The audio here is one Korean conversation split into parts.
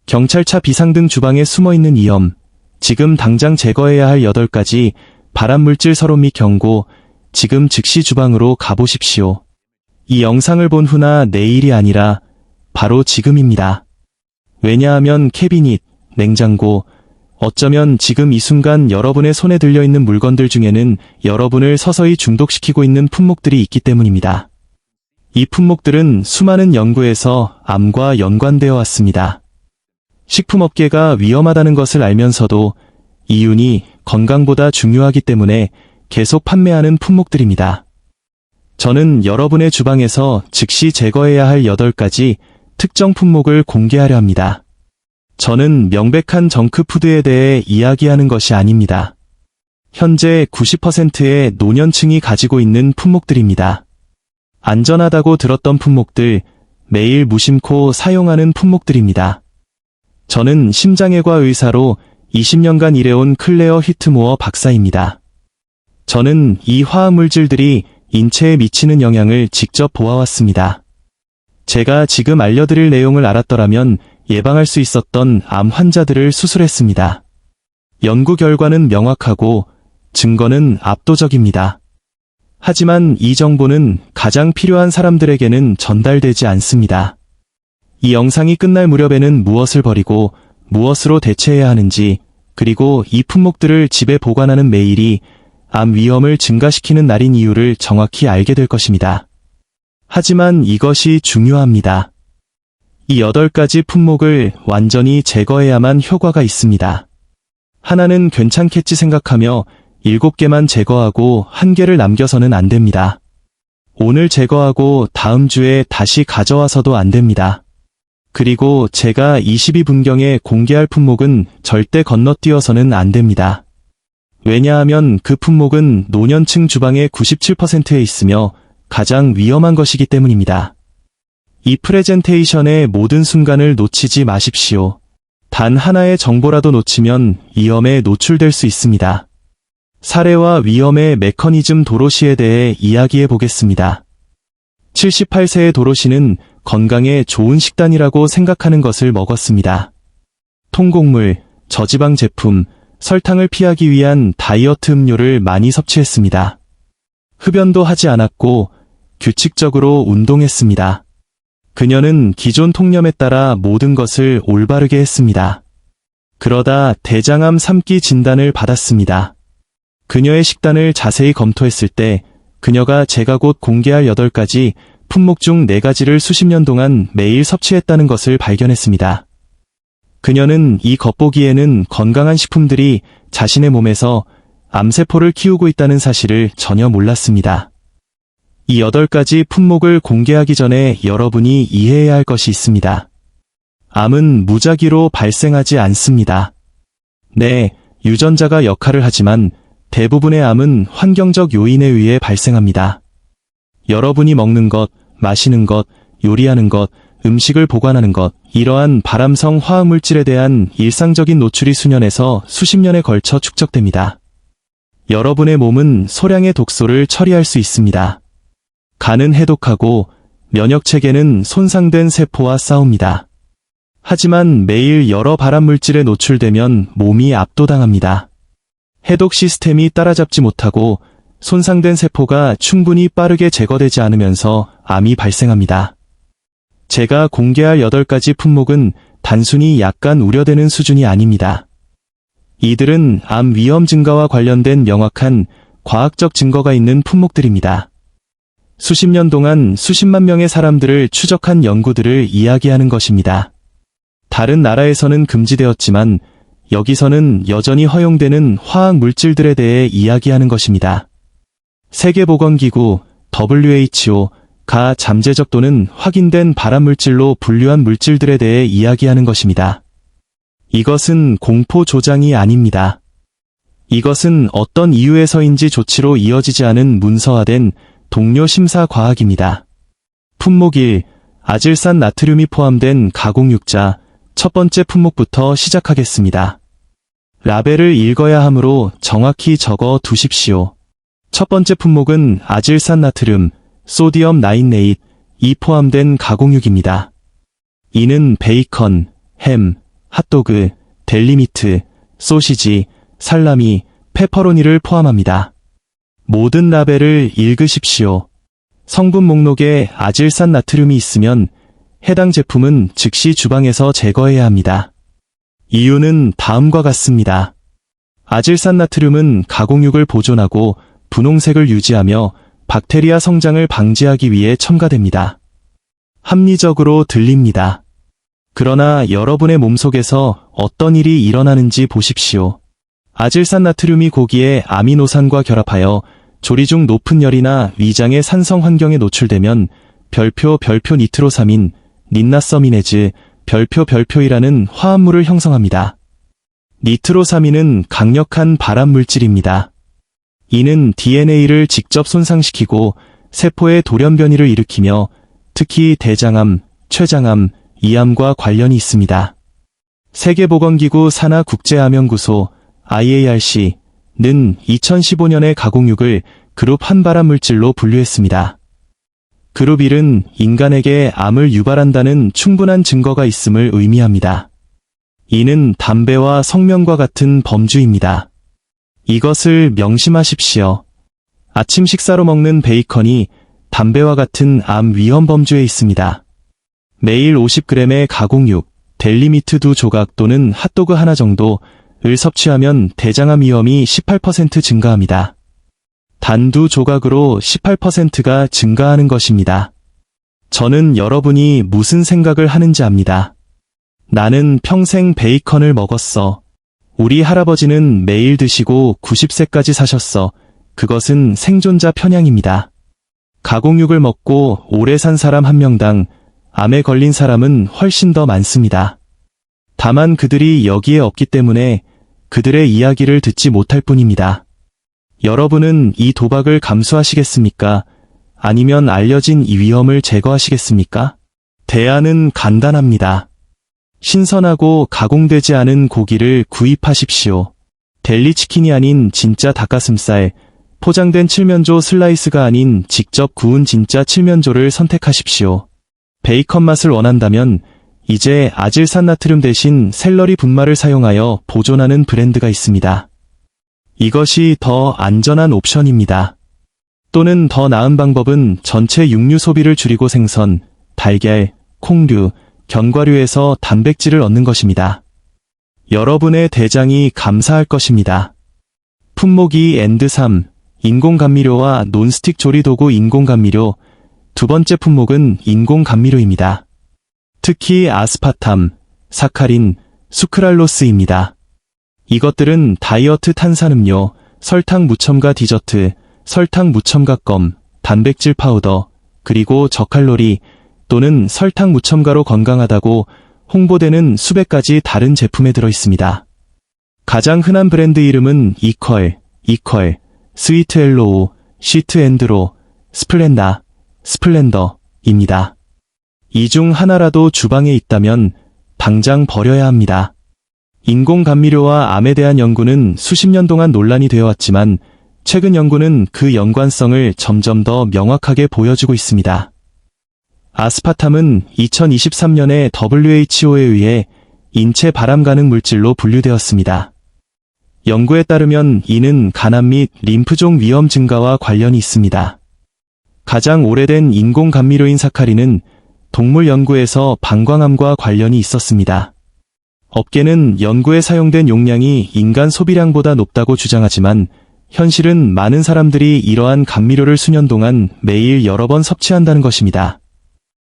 경찰차 비상등 주방에 숨어있는 위험, 지금 당장 제거해야 할 8가지 발암물질 서로 및 경고, 지금 즉시 주방으로 가보십시오. 이 영상을 본 후나 내일이 아니라 바로 지금입니다. 왜냐하면 캐비닛, 냉장고, 어쩌면 지금 이 순간 여러분의 손에 들려있는 물건들 중에는 여러분을 서서히 중독시키고 있는 품목들이 있기 때문입니다. 이 품목들은 수많은 연구에서 암과 연관되어 왔습니다. 식품업계가 위험하다는 것을 알면서도 이윤이 건강보다 중요하기 때문에 계속 판매하는 품목들입니다. 저는 여러분의 주방에서 즉시 제거해야 할 8가지 특정 품목을 공개하려 합니다. 저는 명백한 정크푸드에 대해 이야기하는 것이 아닙니다. 현재 90%의 노년층이 가지고 있는 품목들입니다. 안전하다고 들었던 품목들, 매일 무심코 사용하는 품목들입니다. 저는 심장외과 의사로 20년간 일해온 클레어 히트모어 박사입니다. 저는 이 화학물질들이 인체에 미치는 영향을 직접 보아왔습니다. 제가 지금 알려드릴 내용을 알았더라면 예방할 수 있었던 암 환자들을 수술했습니다. 연구 결과는 명확하고 증거는 압도적입니다. 하지만 이 정보는 가장 필요한 사람들에게는 전달되지 않습니다. 이 영상이 끝날 무렵에는 무엇을 버리고 무엇으로 대체해야 하는지, 그리고 이 품목들을 집에 보관하는 매일이 암 위험을 증가시키는 날인 이유를 정확히 알게 될 것입니다. 하지만 이것이 중요합니다. 이 8가지 품목을 완전히 제거해야만 효과가 있습니다. 하나는 괜찮겠지 생각하며 7개만 제거하고 1개를 남겨서는 안 됩니다. 오늘 제거하고 다음 주에 다시 가져와서도 안 됩니다. 그리고 제가 22분경에 공개할 품목은 절대 건너뛰어서는 안 됩니다. 왜냐하면 그 품목은 노년층 주방의 97%에 있으며 가장 위험한 것이기 때문입니다. 이 프레젠테이션의 모든 순간을 놓치지 마십시오. 단 하나의 정보라도 놓치면 위험에 노출될 수 있습니다. 사례와 위험의 메커니즘 도로시에 대해 이야기해 보겠습니다. 78세의 도로시는 건강에 좋은 식단이라고 생각하는 것을 먹었습니다. 통곡물, 저지방 제품, 설탕을 피하기 위한 다이어트 음료를 많이 섭취했습니다. 흡연도 하지 않았고 규칙적으로 운동했습니다. 그녀는 기존 통념에 따라 모든 것을 올바르게 했습니다. 그러다 대장암 3기 진단을 받았습니다. 그녀의 식단을 자세히 검토했을 때 그녀가 제가 곧 공개할 8가지 품목 중 4가지를 수십 년 동안 매일 섭취했다는 것을 발견했습니다. 그녀는 이 겉보기에는 건강한 식품들이 자신의 몸에서 암세포를 키우고 있다는 사실을 전혀 몰랐습니다. 이 8가지 품목을 공개하기 전에 여러분이 이해해야 할 것이 있습니다. 암은 무작위로 발생하지 않습니다. 네, 유전자가 역할을 하지만 대부분의 암은 환경적 요인에 의해 발생합니다. 여러분이 먹는 것, 마시는 것, 요리하는 것, 음식을 보관하는 것, 이러한 발암성 화학물질에 대한 일상적인 노출이 수년에서 수십 년에 걸쳐 축적됩니다. 여러분의 몸은 소량의 독소를 처리할 수 있습니다. 간은 해독하고 면역체계는 손상된 세포와 싸웁니다. 하지만 매일 여러 발암물질에 노출되면 몸이 압도당합니다. 해독 시스템이 따라잡지 못하고 손상된 세포가 충분히 빠르게 제거되지 않으면서 암이 발생합니다. 제가 공개할 8가지 품목은 단순히 약간 우려되는 수준이 아닙니다. 이들은 암 위험 증가와 관련된 명확한 과학적 증거가 있는 품목들입니다. 수십 년 동안 수십만 명의 사람들을 추적한 연구들을 이야기하는 것입니다. 다른 나라에서는 금지되었지만 여기서는 여전히 허용되는 화학 물질들에 대해 이야기하는 것입니다. 세계보건기구 WHO가 잠재적 또는 확인된 발암물질로 분류한 물질들에 대해 이야기하는 것입니다. 이것은 공포 조장이 아닙니다. 이것은 어떤 이유에서인지 조치로 이어지지 않은 문서화된 동료 심사 과학입니다. 품목 1. 아질산 나트륨이 포함된 가공육자. 첫 번째 품목부터 시작하겠습니다. 라벨을 읽어야 하므로 정확히 적어 두십시오. 첫 번째 품목은 아질산 나트륨, 소디엄 나인네잇이 포함된 가공육입니다. 이는 베이컨, 햄, 핫도그, 델리미트, 소시지, 살라미, 페퍼로니를 포함합니다. 모든 라벨을 읽으십시오. 성분 목록에 아질산 나트륨이 있으면 해당 제품은 즉시 주방에서 제거해야 합니다. 이유는 다음과 같습니다. 아질산 나트륨은 가공육을 보존하고 분홍색을 유지하며 박테리아 성장을 방지하기 위해 첨가됩니다. 합리적으로 들립니다. 그러나 여러분의 몸속에서 어떤 일이 일어나는지 보십시오. 아질산 나트륨이 고기의 아미노산과 결합하여 조리 중 높은 열이나 위장의 산성 환경에 노출되면 별표 니트로사민, 닌나서미네즈, 별표이라는 화합물을 형성합니다. 니트로사민은 강력한 발암 물질입니다. 이는 DNA를 직접 손상시키고 세포의 돌연변이를 일으키며 특히 대장암, 췌장암, 이암과 관련이 있습니다. 세계보건기구 산하국제암연구소 IARC는 2015년에 가공육을 그룹 한 발암물질로 분류했습니다. 그룹 1은 인간에게 암을 유발한다는 충분한 증거가 있음을 의미합니다. 이는 담배와 성명과 같은 범주입니다. 이것을 명심하십시오. 아침 식사로 먹는 베이컨이 담배와 같은 암 위험 범주에 있습니다. 매일 50g의 가공육, 델리미트 2조각 또는 핫도그 하나 정도를 섭취하면 대장암 위험이 18% 증가합니다. 단 2조각으로 18%가 증가하는 것입니다. 저는 여러분이 무슨 생각을 하는지 압니다. 나는 평생 베이컨을 먹었어. 우리 할아버지는 매일 드시고 90세까지 사셨어. 그것은 생존자 편향입니다. 가공육을 먹고 오래 산 사람 한 명당 암에 걸린 사람은 훨씬 더 많습니다. 다만 그들이 여기에 없기 때문에 그들의 이야기를 듣지 못할 뿐입니다. 여러분은 이 도박을 감수하시겠습니까? 아니면 알려진 이 위험을 제거하시겠습니까? 대안은 간단합니다. 신선하고 가공되지 않은 고기를 구입하십시오. 델리치킨이 아닌 진짜 닭가슴살, 포장된 칠면조 슬라이스가 아닌 직접 구운 진짜 칠면조를 선택하십시오. 베이컨 맛을 원한다면 이제 아질산 나트륨 대신 샐러리 분말을 사용하여 보존하는 브랜드가 있습니다. 이것이 더 안전한 옵션입니다. 또는 더 나은 방법은 전체 육류 소비를 줄이고 생선, 달걀, 콩류, 견과류에서 단백질을 얻는 것입니다. 여러분의 대장이 감사할 것입니다. 품목이 엔드3, 인공감미료와 논스틱 조리도구 인공감미료. 두 번째 품목은 인공감미료입니다. 특히 아스파탐, 사카린, 수크랄로스입니다. 이것들은 다이어트 탄산음료, 설탕 무첨가 디저트, 설탕 무첨가 껌, 단백질 파우더, 그리고 저칼로리 또는 설탕 무첨가로 건강하다고 홍보되는 수백 가지 다른 제품에 들어 있습니다. 가장 흔한 브랜드 이름은 이퀄, 스위트 엘로우, 시트 앤드로, 스플렌더입니다. 이 중 하나라도 주방에 있다면 당장 버려야 합니다. 인공감미료와 암에 대한 연구는 수십 년 동안 논란이 되어 왔지만 최근 연구는 그 연관성을 점점 더 명확하게 보여주고 있습니다. 아스파탐은 2023년에 WHO에 의해 인체 발암 가능 물질로 분류되었습니다. 연구에 따르면 이는 간암 및 림프종 위험 증가와 관련이 있습니다. 가장 오래된 인공감미료인 사카린은 동물 연구에서 방광암과 관련이 있었습니다. 업계는 연구에 사용된 용량이 인간 소비량보다 높다고 주장하지만 현실은 많은 사람들이 이러한 감미료를 수년 동안 매일 여러 번 섭취한다는 것입니다.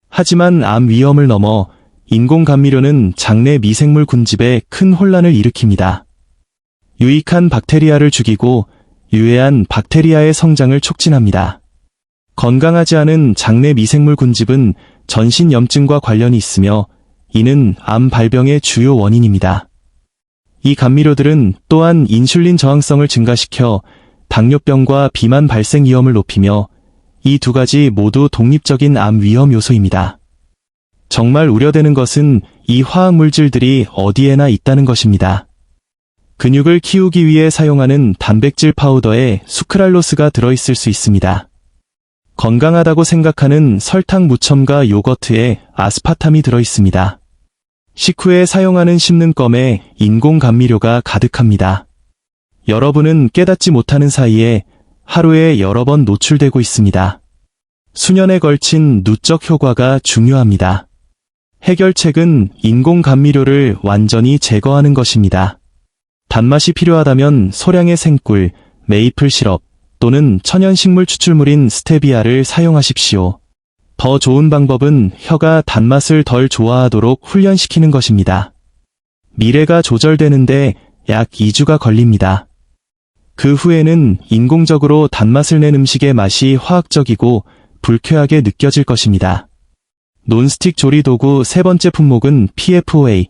하지만 암 위험을 넘어 인공감미료는 장내 미생물 군집에 큰 혼란을 일으킵니다. 유익한 박테리아를 죽이고 유해한 박테리아의 성장을 촉진합니다. 건강하지 않은 장내 미생물 군집은 전신 염증과 관련이 있으며 이는 암 발병의 주요 원인입니다. 이 감미료들은 또한 인슐린 저항성을 증가시켜 당뇨병과 비만 발생 위험을 높이며 이 두 가지 모두 독립적인 암 위험 요소입니다. 정말 우려되는 것은 이 화학물질들이 어디에나 있다는 것입니다. 근육을 키우기 위해 사용하는 단백질 파우더에 수크랄로스가 들어있을 수 있습니다. 건강하다고 생각하는 설탕 무첨가 요거트에 아스파탐이 들어있습니다. 식후에 사용하는 씹는 껌에 인공 감미료가 가득합니다. 여러분은 깨닫지 못하는 사이에 하루에 여러 번 노출되고 있습니다. 수년에 걸친 누적 효과가 중요합니다. 해결책은 인공 감미료를 완전히 제거하는 것입니다. 단맛이 필요하다면 소량의 생꿀, 메이플 시럽 또는 천연식물 추출물인 스테비아를 사용하십시오. 더 좋은 방법은 혀가 단맛을 덜 좋아하도록 훈련시키는 것입니다. 미래가 조절되는데 약 2주가 걸립니다. 그 후에는 인공적으로 단맛을 낸 음식의 맛이 화학적이고 불쾌하게 느껴질 것입니다. 논스틱 조리 도구 세 번째 품목은 PFOA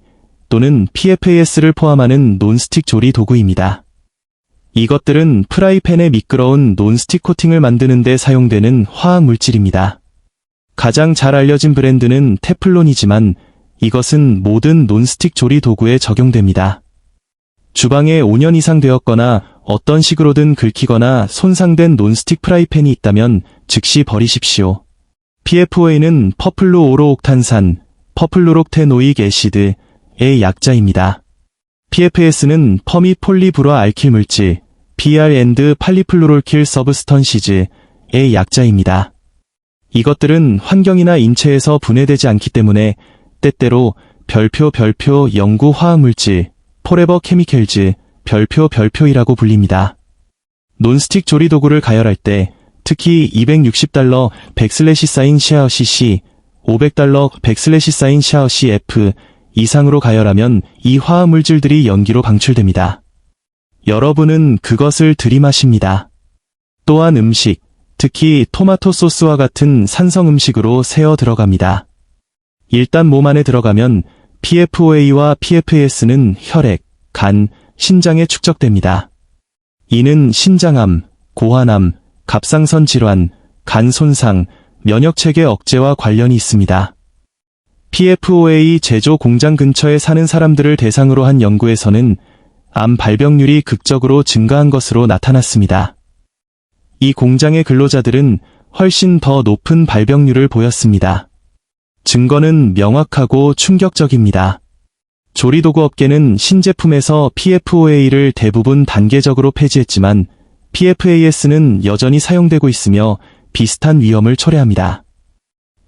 또는 PFAS를 포함하는 논스틱 조리 도구입니다. 이것들은 프라이팬에 미끄러운 논스틱 코팅을 만드는 데 사용되는 화학 물질입니다. 가장 잘 알려진 브랜드는 테플론이지만 이것은 모든 논스틱 조리 도구에 적용됩니다. 주방에 5년 이상 되었거나 어떤 식으로든 긁히거나 손상된 논스틱 프라이팬이 있다면 즉시 버리십시오. PFOA는 퍼플루오로옥탄산, 퍼플루록테노익 애시드의 약자입니다. PFAS는 퍼미폴리브로알킬 물질, PR&팔리플루롤킬 서브스턴시즈의 약자입니다. 이것들은 환경이나 인체에서 분해되지 않기 때문에 때때로 별표 연구 화학물질, 포레버 케미켈즈, 별표이라고 불립니다. 논스틱 조리 도구를 가열할 때 특히 $260 백슬래시 샤어 cc, $500 백슬래시 샤어 cf 이상으로 가열하면 이 화학물질들이 연기로 방출됩니다. 여러분은 그것을 들이마십니다. 또한 음식, 특히 토마토 소스와 같은 산성 음식으로 새어 들어갑니다. 일단 몸 안에 들어가면 PFOA와 PFAS는 혈액, 간, 신장에 축적됩니다. 이는 신장암, 고환암, 갑상선 질환, 간 손상, 면역체계 억제와 관련이 있습니다. PFOA 제조 공장 근처에 사는 사람들을 대상으로 한 연구에서는 암 발병률이 극적으로 증가한 것으로 나타났습니다. 이 공장의 근로자들은 훨씬 더 높은 발병률을 보였습니다. 증거는 명확하고 충격적입니다. 조리도구 업계는 신제품에서 PFOA를 대부분 단계적으로 폐지했지만 PFAS는 여전히 사용되고 있으며 비슷한 위험을 초래합니다.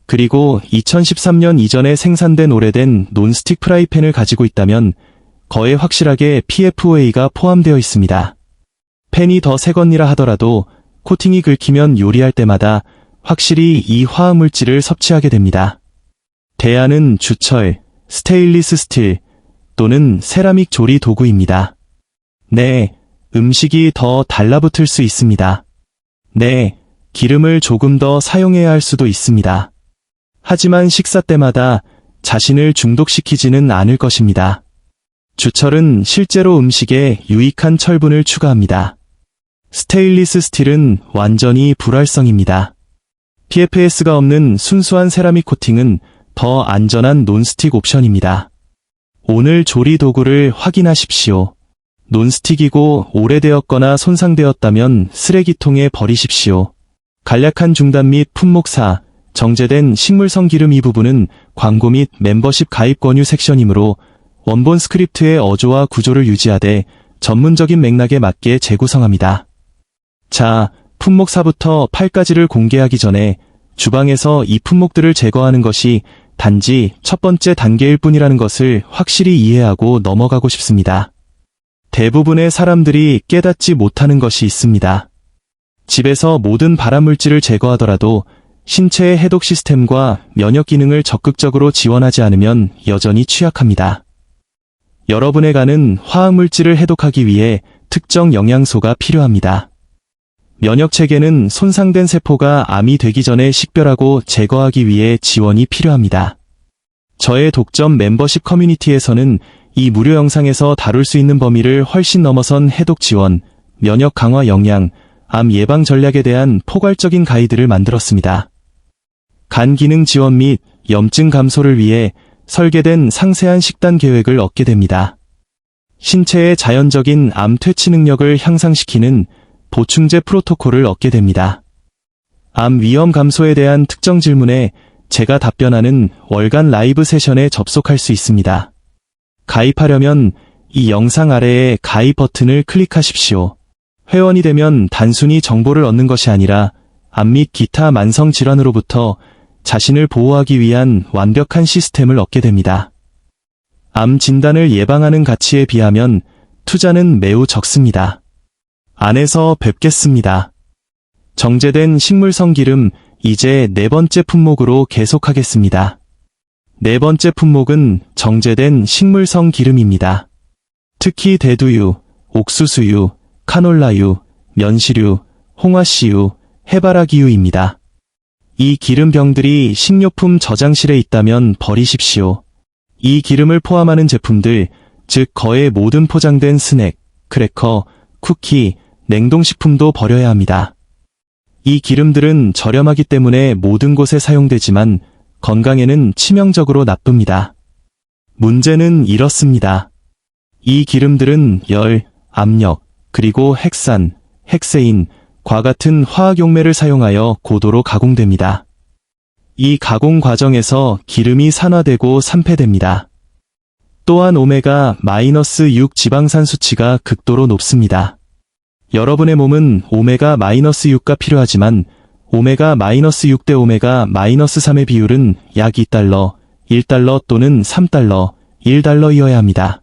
그리고 2013년 이전에 생산된 오래된 논스틱 프라이팬을 가지고 있다면 거의 확실하게 PFOA가 포함되어 있습니다. 팬이 더 새건이라 하더라도 코팅이 긁히면 요리할 때마다 확실히 이 화학물질을 섭취하게 됩니다. 대안은 주철, 스테인리스 스틸 또는 세라믹 조리 도구입니다. 네, 음식이 더 달라붙을 수 있습니다. 네, 기름을 조금 더 사용해야 할 수도 있습니다. 하지만 식사 때마다 자신을 중독시키지는 않을 것입니다. 주철은 실제로 음식에 유익한 철분을 추가합니다. 스테인리스 스틸은 완전히 불활성입니다. PFAS가 없는 순수한 세라믹 코팅은 더 안전한 논스틱 옵션입니다. 오늘 조리 도구를 확인하십시오. 논스틱이고 오래되었거나 손상되었다면 쓰레기통에 버리십시오. 간략한 중단 및 품목사, 정제된 식물성 기름 이 부분은 광고 및 멤버십 가입 권유 섹션이므로 원본 스크립트의 어조와 구조를 유지하되 전문적인 맥락에 맞게 재구성합니다. 자, 품목 4부터 8까지를 공개하기 전에 주방에서 이 품목들을 제거하는 것이 단지 첫 번째 단계일 뿐이라는 것을 확실히 이해하고 넘어가고 싶습니다. 대부분의 사람들이 깨닫지 못하는 것이 있습니다. 집에서 모든 발암물질을 제거하더라도 신체의 해독 시스템과 면역 기능을 적극적으로 지원하지 않으면 여전히 취약합니다. 여러분의 간은 화학물질을 해독하기 위해 특정 영양소가 필요합니다. 면역체계는 손상된 세포가 암이 되기 전에 식별하고 제거하기 위해 지원이 필요합니다. 저의 독점 멤버십 커뮤니티에서는 이 무료 영상에서 다룰 수 있는 범위를 훨씬 넘어선 해독 지원, 면역 강화 영양, 암 예방 전략에 대한 포괄적인 가이드를 만들었습니다. 간 기능 지원 및 염증 감소를 위해 설계된 상세한 식단 계획을 얻게 됩니다. 신체의 자연적인 암 퇴치 능력을 향상시키는 보충제 프로토콜을 얻게 됩니다. 암 위험 감소에 대한 특정 질문에 제가 답변하는 월간 라이브 세션에 접속할 수 있습니다. 가입하려면 이 영상 아래의 가입 버튼을 클릭하십시오. 회원이 되면 단순히 정보를 얻는 것이 아니라 암 및 기타 만성 질환으로부터 자신을 보호하기 위한 완벽한 시스템을 얻게 됩니다. 암 진단을 예방하는 가치에 비하면 투자는 매우 적습니다. 안에서 뵙겠습니다. 정제된 식물성 기름, 이제 네 번째 품목으로 계속하겠습니다. 네 번째 품목은 정제된 식물성 기름입니다. 특히 대두유, 옥수수유, 카놀라유, 면시류, 홍화씨유, 해바라기유입니다. 이 기름병들이 식료품 저장실에 있다면 버리십시오. 이 기름을 포함하는 제품들, 즉 거의 모든 포장된 스낵, 크래커, 쿠키, 냉동식품도 버려야 합니다. 이 기름들은 저렴하기 때문에 모든 곳에 사용되지만 건강에는 치명적으로 나쁩니다. 문제는 이렇습니다. 이 기름들은 열, 압력, 그리고 핵산, 핵세인, 과 같은 화학용매를 사용하여 고도로 가공됩니다. 이 가공 과정에서 기름이 산화되고 산패됩니다. 또한 오메가-6 지방산 수치가 극도로 높습니다. 여러분의 몸은 오메가-6가 필요하지만 오메가-6 대 오메가-3의 비율은 약 2달러, 1달러 또는 3달러, 1달러이어야 합니다.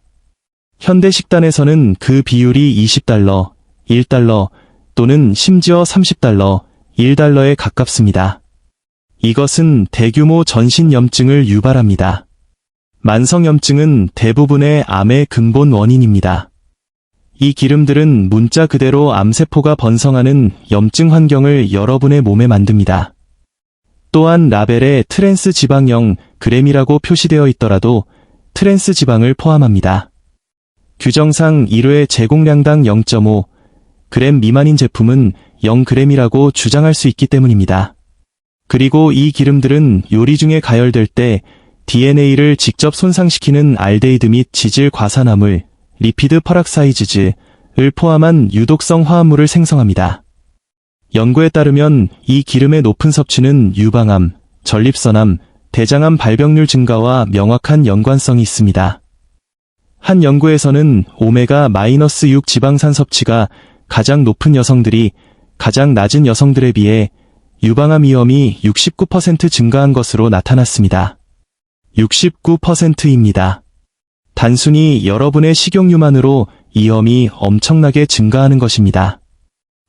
현대 식단에서는 그 비율이 20달러, 1달러 또는 심지어 30달러, 1달러에 가깝습니다. 이것은 대규모 전신염증을 유발합니다. 만성염증은 대부분의 암의 근본 원인입니다. 이 기름들은 문자 그대로 암세포가 번성하는 염증 환경을 여러분의 몸에 만듭니다. 또한 라벨에 트랜스 지방형 g이라고 표시되어 있더라도 트랜스 지방을 포함합니다. 규정상 1회 제공량당 0.5g 미만인 제품은 0g이라고 주장할 수 있기 때문입니다. 그리고 이 기름들은 요리 중에 가열될 때 DNA를 직접 손상시키는 알데히드 및 지질 과산화물, 리피드 퍼락사이즈즈를 포함한 유독성 화합물을 생성합니다. 연구에 따르면 이 기름의 높은 섭취는 유방암, 전립선암, 대장암 발병률 증가와 명확한 연관성이 있습니다. 한 연구에서는 오메가-6 지방산 섭취가 가장 높은 여성들이 가장 낮은 여성들에 비해 유방암 위험이 69% 증가한 것으로 나타났습니다. 69%입니다. 단순히 여러분의 식용유만으로 위험이 엄청나게 증가하는 것입니다.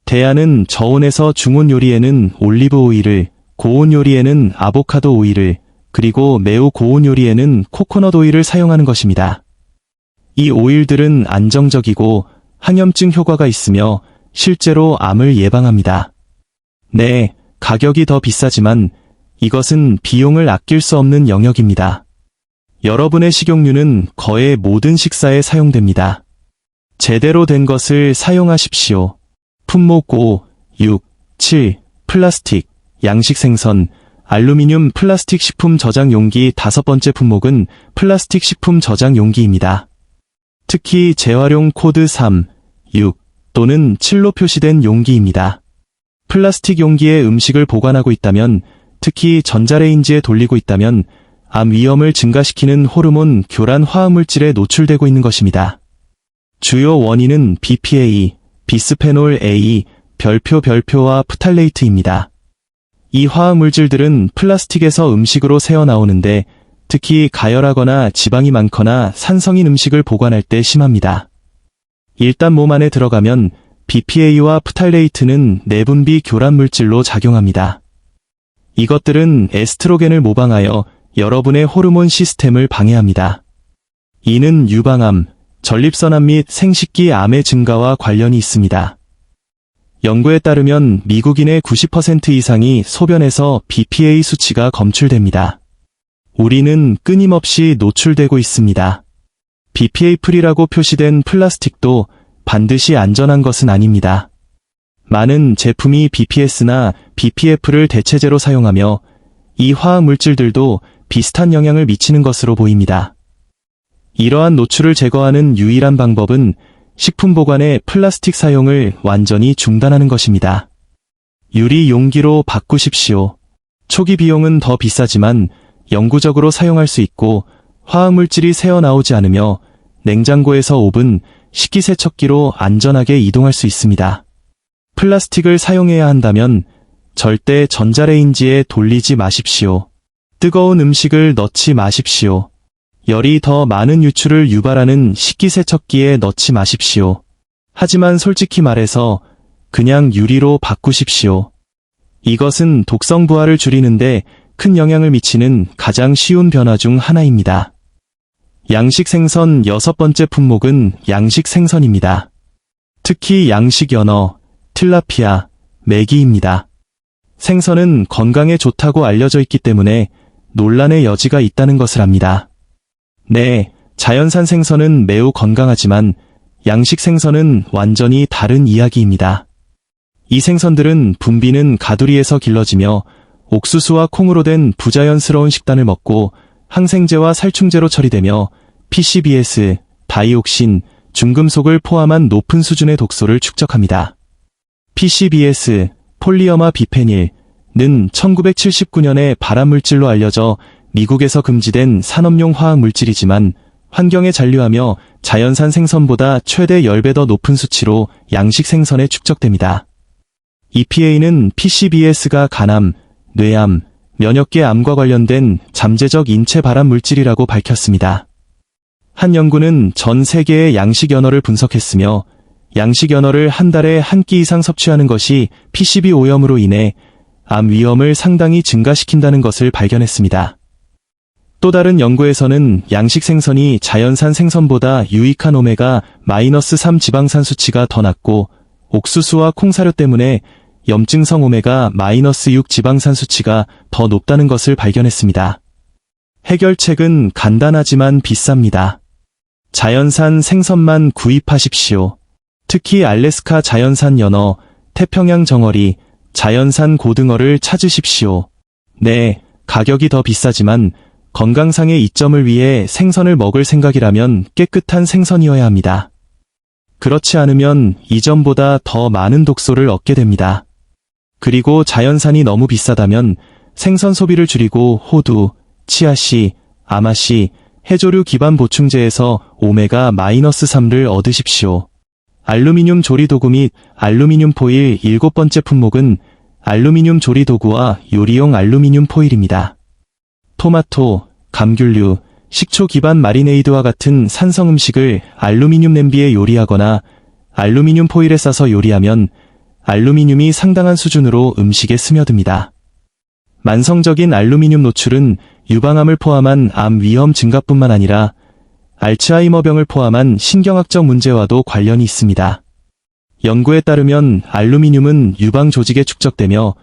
대안은 저온에서 중온 요리에는 올리브 오일을, 고온 요리에는 아보카도 오일을, 그리고 매우 고온 요리에는 코코넛 오일을 사용하는 것입니다. 이 오일들은 안정적이고 항염증 효과가 있으며 실제로 암을 예방합니다. 네, 가격이 더 비싸지만 이것은 비용을 아낄 수 없는 영역입니다. 여러분의 식용유는 거의 모든 식사에 사용됩니다. 제대로 된 것을 사용하십시오. 품목 5, 6, 7, 플라스틱, 양식 생선, 알루미늄 플라스틱 식품 저장 용기. 다섯 번째 품목은 플라스틱 식품 저장 용기입니다. 특히 재활용 코드 3, 6 또는 7로 표시된 용기입니다. 플라스틱 용기에 음식을 보관하고 있다면, 특히 전자레인지에 돌리고 있다면 암 위험을 증가시키는 호르몬 교란 화학물질에 노출되고 있는 것입니다. 주요 원인은 BPA, 비스페놀 A, 별표와 프탈레이트입니다. 이 화학물질들은 플라스틱에서 음식으로 새어나오는데 특히 가열하거나 지방이 많거나 산성인 음식을 보관할 때 심합니다. 일단 몸 안에 들어가면 BPA와 프탈레이트는 내분비 교란 물질로 작용합니다. 이것들은 에스트로겐을 모방하여 여러분의 호르몬 시스템을 방해합니다. 이는 유방암, 전립선암 및 생식기 암의 증가와 관련이 있습니다. 연구에 따르면 미국인의 90% 이상이 소변에서 BPA 수치가 검출됩니다. 우리는 끊임없이 노출되고 있습니다. BPA 프리라고 표시된 플라스틱도 반드시 안전한 것은 아닙니다. 많은 제품이 BPS나 BPF를 대체제로 사용하며 이 화학 물질들도 비슷한 영향을 미치는 것으로 보입니다. 이러한 노출을 제거하는 유일한 방법은 식품 보관의 플라스틱 사용을 완전히 중단하는 것입니다. 유리 용기로 바꾸십시오. 초기 비용은 더 비싸지만 영구적으로 사용할 수 있고 화학물질이 새어나오지 않으며 냉장고에서 오븐, 식기세척기로 안전하게 이동할 수 있습니다. 플라스틱을 사용해야 한다면 절대 전자레인지에 돌리지 마십시오. 뜨거운 음식을 넣지 마십시오. 열이 더 많은 유출을 유발하는 식기세척기에 넣지 마십시오. 하지만 솔직히 말해서 그냥 유리로 바꾸십시오. 이것은 독성 부하를 줄이는데 큰 영향을 미치는 가장 쉬운 변화 중 하나입니다. 양식 생선 6번째 품목은 양식 생선입니다. 특히 양식 연어, 틸라피아, 메기입니다. 생선은 건강에 좋다고 알려져 있기 때문에 논란의 여지가 있다는 것을 압니다. 네, 자연산 생선은 매우 건강하지만 양식 생선은 완전히 다른 이야기입니다. 이 생선들은 분비는 가두리에서 길러지며 옥수수와 콩으로 된 부자연스러운 식단을 먹고 항생제와 살충제로 처리되며 PCBS, 다이옥신, 중금속을 포함한 높은 수준의 독소를 축적합니다. PCBS, 폴리어마 비페닐은 1979년에 발암물질로 알려져 미국에서 금지된 산업용 화학물질이지만 환경에 잔류하며 자연산 생선보다 최대 10배 더 높은 수치로 양식 생선에 축적됩니다. EPA는 PCBS가 간암, 뇌암, 면역계 암과 관련된 잠재적 인체 발암 물질이라고 밝혔습니다. 한 연구는 전 세계의 양식 연어를 분석했으며 양식 연어를 한 달에 한 끼 이상 섭취하는 것이 PCB 오염으로 인해 암 위험을 상당히 증가시킨다는 것을 발견했습니다. 또 다른 연구에서는 양식 생선이 자연산 생선보다 유익한 오메가-3 지방산 수치가 더 낮고 옥수수와 콩사료 때문에 염증성 오메가-6 지방산 수치가 더 높다는 것을 발견했습니다. 해결책은 간단하지만 비쌉니다. 자연산 생선만 구입하십시오. 특히 알래스카 자연산 연어, 태평양 정어리, 자연산 고등어를 찾으십시오. 네, 가격이 더 비싸지만 건강상의 이점을 위해 생선을 먹을 생각이라면 깨끗한 생선이어야 합니다. 그렇지 않으면 이전보다 더 많은 독소를 얻게 됩니다. 그리고 자연산이 너무 비싸다면 생선 소비를 줄이고 호두, 치아씨, 아마씨, 해조류 기반 보충제에서 오메가-3를 얻으십시오. 알루미늄 조리도구 및 알루미늄 포일 7번째 품목은 알루미늄 조리도구와 요리용 알루미늄 포일입니다. 토마토, 감귤류, 식초 기반 마리네이드와 같은 산성 음식을 알루미늄 냄비에 요리하거나 알루미늄 포일에 싸서 요리하면 알루미늄이 상당한 수준으로 음식에 스며듭니다. 만성적인 알루미늄 노출은 유방암을 포함한 암 위험 증가뿐만 아니라 알츠하이머병을 포함한 신경학적 문제와도 관련이 있습니다. 연구에 따르면 알루미늄은 유방 조직에 축적되며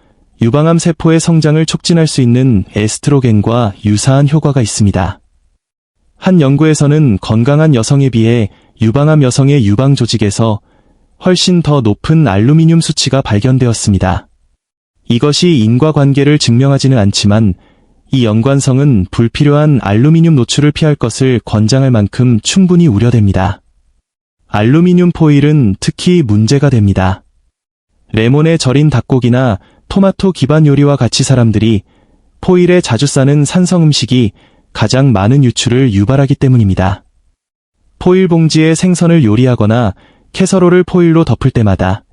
유방암 세포의 성장을 촉진할 수 있는 에스트로겐과 유사한 효과가 있습니다. 한 연구에서는 건강한 여성에 비해 유방암 여성의 유방 조직에서 훨씬 더 높은 알루미늄 수치가 발견되었습니다. 이것이 인과관계를 증명하지는 않지만 이 연관성은 불필요한 알루미늄 노출을 피할 것을 권장할 만큼 충분히 우려됩니다. 알루미늄 포일은 특히 문제가 됩니다. 레몬에 절인 닭고기나 토마토 기반 요리와 같이 사람들이 포일에 자주 싸는 산성 음식이 가장 많은 유출을 유발하기 때문입니다. 포일 봉지에 생선을 요리하거나 캐서롤을 포일로 덮을 때마다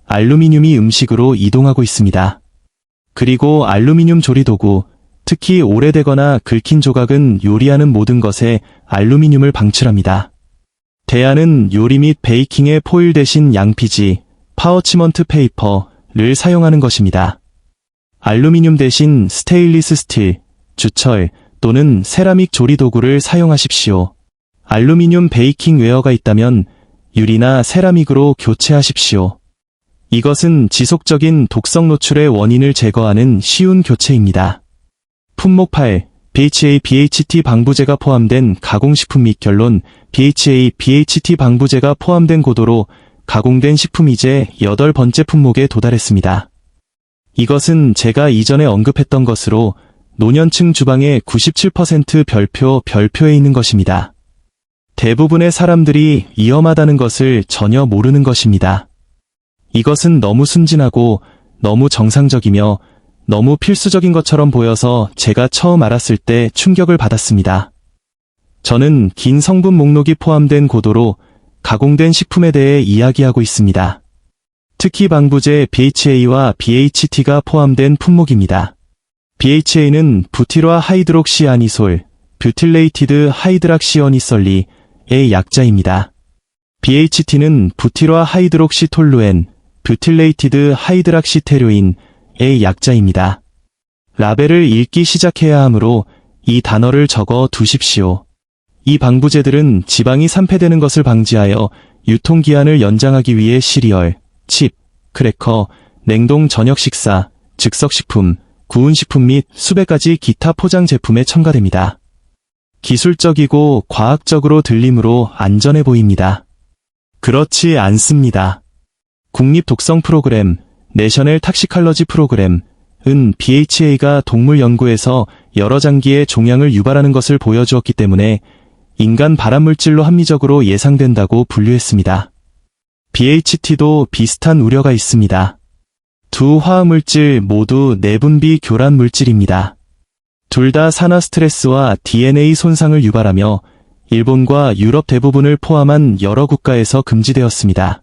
알루미늄이 음식으로 이동하고 있습니다. 그리고 알루미늄 조리도구, 특히 오래되거나 긁힌 조각은 요리하는 모든 것에 알루미늄을 방출합니다. 대안은 요리 및 베이킹에 포일 대신 양피지, 파워치먼트 페이퍼를 사용하는 것입니다. 알루미늄 대신 스테인리스 스틸, 주철 또는 세라믹 조리도구를 사용하십시오. 알루미늄 베이킹 웨어가 있다면 유리나 세라믹으로 교체하십시오. 이것은 지속적인 독성 노출의 원인을 제거하는 쉬운 교체입니다. 품목 8. BHA BHT 방부제가 포함된 가공식품 및 결론. BHA BHT 방부제가 포함된 고도로 가공된 식품이 이제 8번째 품목에 도달했습니다. 이것은 제가 이전에 언급했던 것으로 노년층 주방의 97% 별표에 있는 것입니다. 대부분의 사람들이 위험하다는 것을 전혀 모르는 것입니다. 이것은 너무 순진하고 너무 정상적이며 너무 필수적인 것처럼 보여서 제가 처음 알았을 때 충격을 받았습니다. 저는 긴 성분 목록이 포함된 고도로 가공된 식품에 대해 이야기하고 있습니다. 특히 방부제 BHA와 BHT가 포함된 품목입니다. BHA는 부티로아 하이드록시아니솔, 뷰틸레이티드 하이드락시어니설리의 약자입니다. BHT는 부티로아 하이드록시톨루엔, 뷰틸레이티드 하이드락시테료인의 약자입니다. 라벨을 읽기 시작해야 하므로 이 단어를 적어 두십시오. 이 방부제들은 지방이 산패되는 것을 방지하여 유통기한을 연장하기 위해 시리얼, 칩, 크래커, 냉동 저녁 식사, 즉석식품, 구운 식품 및 수백 가지 기타 포장 제품에 첨가됩니다. 기술적이고 과학적으로 들리므로 안전해 보입니다. 그렇지 않습니다. 국립 독성 프로그램, 내셔널 탁시칼러지 프로그램은 BHA가 동물 연구에서 여러 장기의 종양을 유발하는 것을 보여주었기 때문에 인간 발암물질로 합리적으로 예상된다고 분류했습니다. BHT도 비슷한 우려가 있습니다. 두 화합물질 모두 내분비 교란 물질입니다. 둘 다 산화 스트레스와 DNA 손상을 유발하며 일본과 유럽 대부분을 포함한 여러 국가에서 금지되었습니다.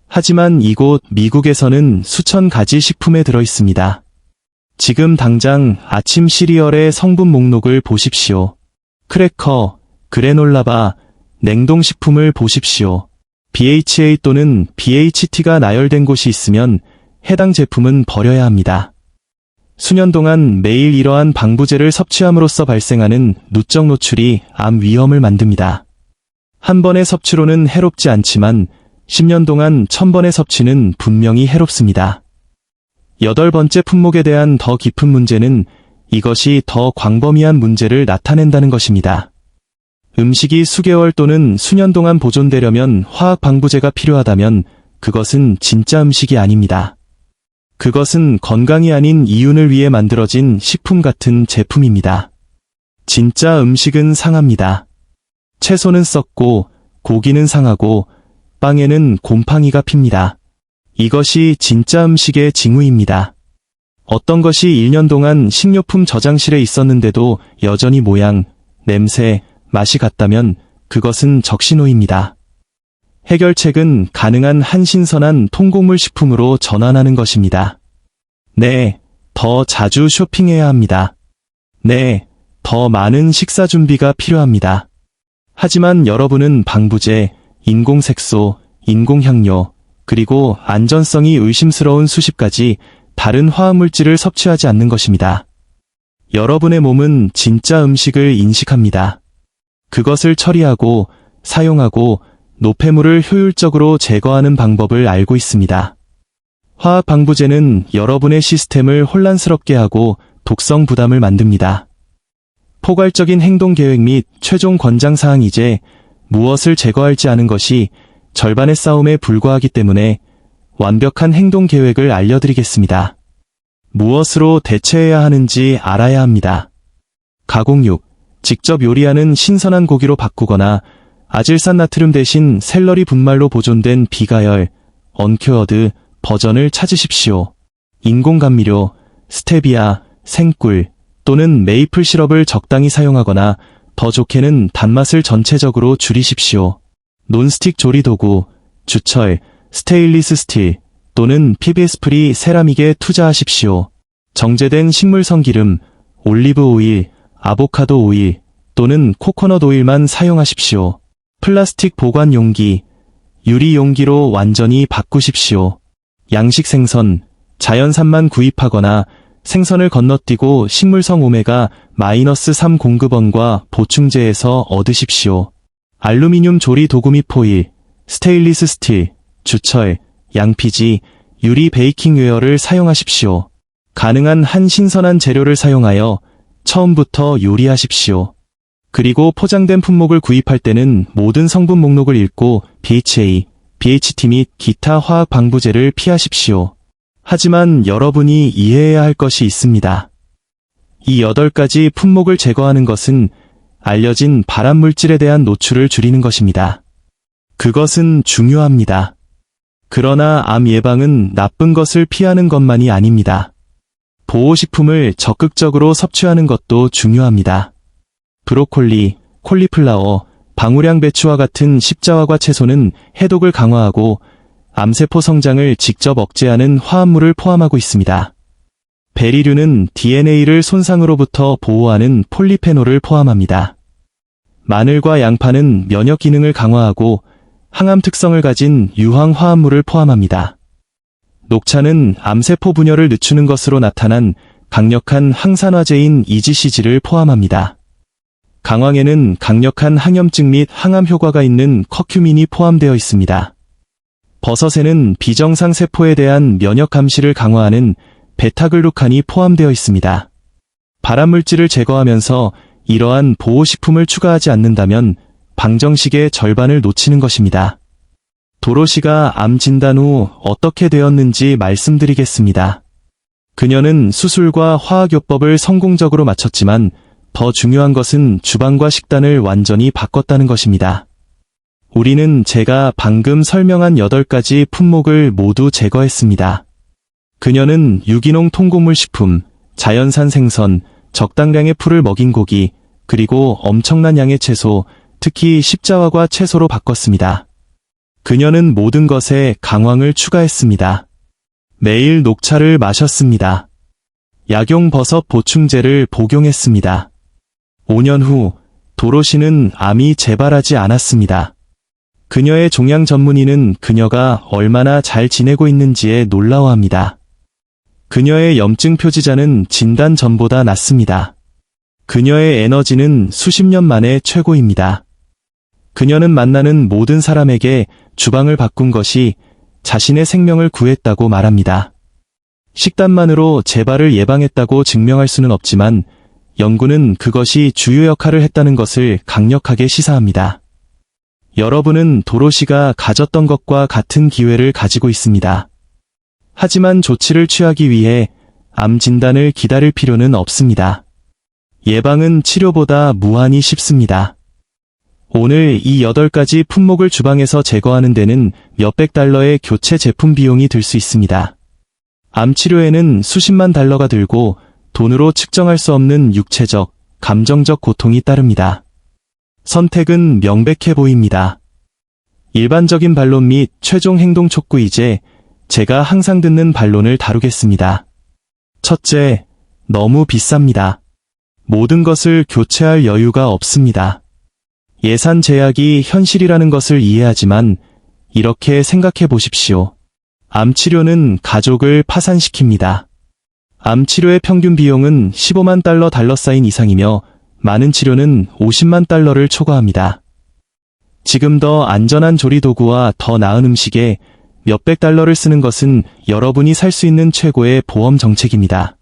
하지만 이곳 미국에서는 수천 가지 식품에 들어 있습니다. 지금 당장 아침 시리얼의 성분 목록을 보십시오. 크래커, 그래놀라바, 냉동식품을 보십시오. BHA 또는 BHT가 나열된 곳이 있으면 해당 제품은 버려야 합니다. 수년 동안 매일 이러한 방부제를 섭취함으로써 발생하는 누적 노출이 암 위험을 만듭니다. 한 번의 섭취로는 해롭지 않지만 10년 동안 1000번의 섭취는 분명히 해롭습니다. 8번째 품목에 대한 더 깊은 문제는 이것이 더 광범위한 문제를 나타낸다는 것입니다. 음식이 수개월 또는 수년 동안 보존되려면 화학 방부제가 필요하다면 그것은 진짜 음식이 아닙니다. 그것은 건강이 아닌 이윤을 위해 만들어진 식품 같은 제품입니다. 진짜 음식은 상합니다. 채소는 썩고 고기는 상하고 빵에는 곰팡이가 핍니다. 이것이 진짜 음식의 징후입니다. 어떤 것이 1년 동안 식료품 저장실에 있었는데도 여전히 모양, 냄새, 맛이 같다면 그것은 적신호입니다. 해결책은 가능한 한 신선한 통곡물 식품으로 전환하는 것입니다. 네, 더 자주 쇼핑해야 합니다. 네, 더 많은 식사 준비가 필요합니다. 하지만 여러분은 방부제, 인공색소, 인공향료, 그리고 안전성이 의심스러운 수십 가지 다른 화학물질을 섭취하지 않는 것입니다. 여러분의 몸은 진짜 음식을 인식합니다. 그것을 처리하고, 사용하고, 노폐물을 효율적으로 제거하는 방법을 알고 있습니다. 화학 방부제는 여러분의 시스템을 혼란스럽게 하고 독성 부담을 만듭니다. 포괄적인 행동 계획 및 최종 권장 사항이제 무엇을 제거할지 아는 것이 절반의 싸움에 불과하기 때문에 완벽한 행동 계획을 알려드리겠습니다. 무엇으로 대체해야 하는지 알아야 합니다. 가공육, 직접 요리하는 신선한 고기로 바꾸거나 아질산 나트륨 대신 샐러리 분말로 보존된 비가열, 언큐어드 버전을 찾으십시오. 인공 감미료, 스테비아, 생꿀 또는 메이플 시럽을 적당히 사용하거나 더 좋게는 단맛을 전체적으로 줄이십시오. 논스틱 조리 도구, 주철, 스테인리스 스틸 또는 PBS 프리 세라믹에 투자하십시오. 정제된 식물성 기름, 올리브 오일, 아보카도 오일 또는 코코넛 오일만 사용하십시오. 플라스틱 보관 용기, 유리 용기로 완전히 바꾸십시오. 양식 생선, 자연산만 구입하거나 생선을 건너뛰고 식물성 오메가-3 공급원과 보충제에서 얻으십시오. 알루미늄 조리 도구 및 포일, 스테인리스 스틸, 주철, 양피지, 유리 베이킹웨어를 사용하십시오. 가능한 한 신선한 재료를 사용하여 처음부터 요리하십시오. 그리고 포장된 품목을 구입할 때는 모든 성분 목록을 읽고 BHA, BHT 및 기타 화학 방부제를 피하십시오. 하지만 여러분이 이해해야 할 것이 있습니다. 이 8가지 품목을 제거하는 것은 알려진 발암물질에 대한 노출을 줄이는 것입니다. 그것은 중요합니다. 그러나 암 예방은 나쁜 것을 피하는 것만이 아닙니다. 보호식품을 적극적으로 섭취하는 것도 중요합니다. 브로콜리, 콜리플라워, 방울향 배추와 같은 십자화과 채소는 해독을 강화하고 암세포 성장을 직접 억제하는 화합물을 포함하고 있습니다. 베리류는 DNA를 손상으로부터 보호하는 폴리페놀을 포함합니다. 마늘과 양파는 면역 기능을 강화하고 항암 특성을 가진 유황 화합물을 포함합니다. 녹차는 암세포 분열을 늦추는 것으로 나타난 강력한 항산화제인 EGCG를 포함합니다. 강황에는 강력한 항염증 및 항암 효과가 있는 커큐민이 포함되어 있습니다. 버섯에는 비정상 세포에 대한 면역 감시를 강화하는 베타글루칸이 포함되어 있습니다. 발암물질을 제거하면서 이러한 보호식품을 추가하지 않는다면 방정식의 절반을 놓치는 것입니다. 도로시가 암 진단 후 어떻게 되었는지 말씀드리겠습니다. 그녀는 수술과 화학요법을 성공적으로 마쳤지만 더 중요한 것은 주방과 식단을 완전히 바꿨다는 것입니다. 우리는 제가 방금 설명한 8가지 품목을 모두 제거했습니다. 그녀는 유기농 통곡물 식품, 자연산 생선, 적당량의 풀을 먹인 고기, 그리고 엄청난 양의 채소, 특히 십자화과 채소로 바꿨습니다. 그녀는 모든 것에 강황을 추가했습니다. 매일 녹차를 마셨습니다. 약용버섯 보충제를 복용했습니다. 5년 후 도로시는 암이 재발하지 않았습니다. 그녀의 종양 전문의는 그녀가 얼마나 잘 지내고 있는지에 놀라워합니다. 그녀의 염증 표지자는 진단 전보다 낮습니다. 그녀의 에너지는 수십 년 만에 최고입니다. 그녀는 만나는 모든 사람에게 주방을 바꾼 것이 자신의 생명을 구했다고 말합니다. 식단만으로 재발을 예방했다고 증명할 수는 없지만 연구는 그것이 주요 역할을 했다는 것을 강력하게 시사합니다. 여러분은 도로시가 가졌던 것과 같은 기회를 가지고 있습니다. 하지만 조치를 취하기 위해 암 진단을 기다릴 필요는 없습니다. 예방은 치료보다 무한히 쉽습니다. 오늘 이 8가지 품목을 주방에서 제거하는 데는 몇백 달러의 교체 제품 비용이 들 수 있습니다. 암 치료에는 수십만 달러가 들고 돈으로 측정할 수 없는 육체적, 감정적 고통이 따릅니다. 선택은 명백해 보입니다. 일반적인 반론 및 최종 행동 촉구. 이제 제가 항상 듣는 반론을 다루겠습니다. 첫째, 너무 비쌉니다. 모든 것을 교체할 여유가 없습니다. 예산 제약이 현실이라는 것을 이해하지만 이렇게 생각해 보십시오. 암 치료는 가족을 파산시킵니다. 암 치료의 평균 비용은 15만 달러 사인 이상이며 많은 치료는 50만 달러를 초과합니다. 지금 더 안전한 조리 도구와 더 나은 음식에 몇백 달러를 쓰는 것은 여러분이 살 수 있는 최고의 보험 정책입니다.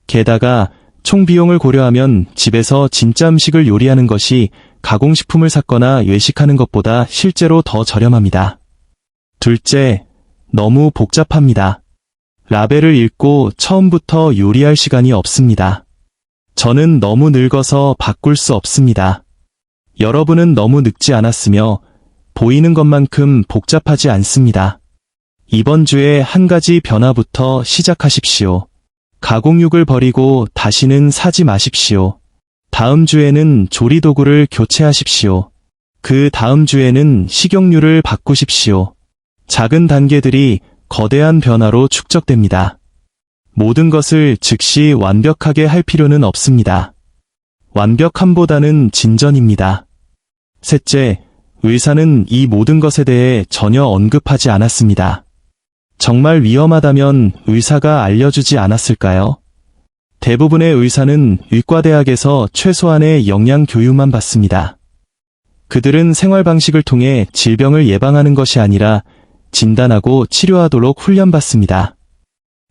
게다가 총 비용을 고려하면 집에서 진짜 음식을 요리하는 것이 가공식품을 샀거나 외식하는 것보다 실제로 더 저렴합니다. 둘째, 너무 복잡합니다. 라벨을 읽고 처음부터 요리할 시간이 없습니다. 저는 너무 늙어서 바꿀 수 없습니다. 여러분은 너무 늙지 않았으며 보이는 것만큼 복잡하지 않습니다. 이번 주에 한 가지 변화부터 시작하십시오. 가공육을 버리고 다시는 사지 마십시오. 다음 주에는 조리도구를 교체하십시오. 그 다음 주에는 식용유를 바꾸십시오. 작은 단계들이 거대한 변화로 축적됩니다. 모든 것을 즉시 완벽하게 할 필요는 없습니다. 완벽함보다는 진전입니다. 셋째, 의사는 이 모든 것에 대해 전혀 언급하지 않았습니다. 정말 위험하다면 의사가 알려주지 않았을까요? 대부분의 의사는 의과대학에서 최소한의 영양 교육만 받습니다. 그들은 생활 방식을 통해 질병을 예방하는 것이 아니라 진단하고 치료하도록 훈련받습니다.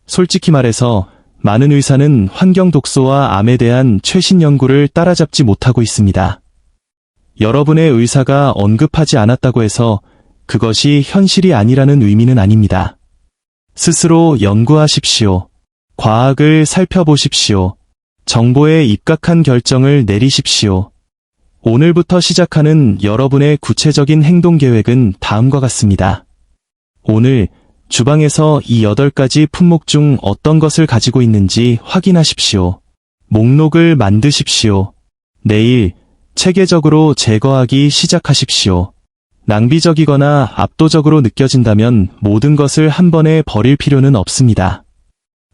솔직히 말해서 많은 의사는 환경 독소와 암에 대한 최신 연구를 따라잡지 못하고 있습니다. 여러분의 의사가 언급하지 않았다고 해서 그것이 현실이 아니라는 의미는 아닙니다. 스스로 연구하십시오. 과학을 살펴보십시오. 정보에 입각한 결정을 내리십시오. 오늘부터 시작하는 여러분의 구체적인 행동 계획은 다음과 같습니다. 오늘 주방에서 이 8가지 품목 중 어떤 것을 가지고 있는지 확인하십시오. 목록을 만드십시오. 내일 체계적으로 제거하기 시작하십시오. 낭비적이거나 압도적으로 느껴진다면 모든 것을 한 번에 버릴 필요는 없습니다.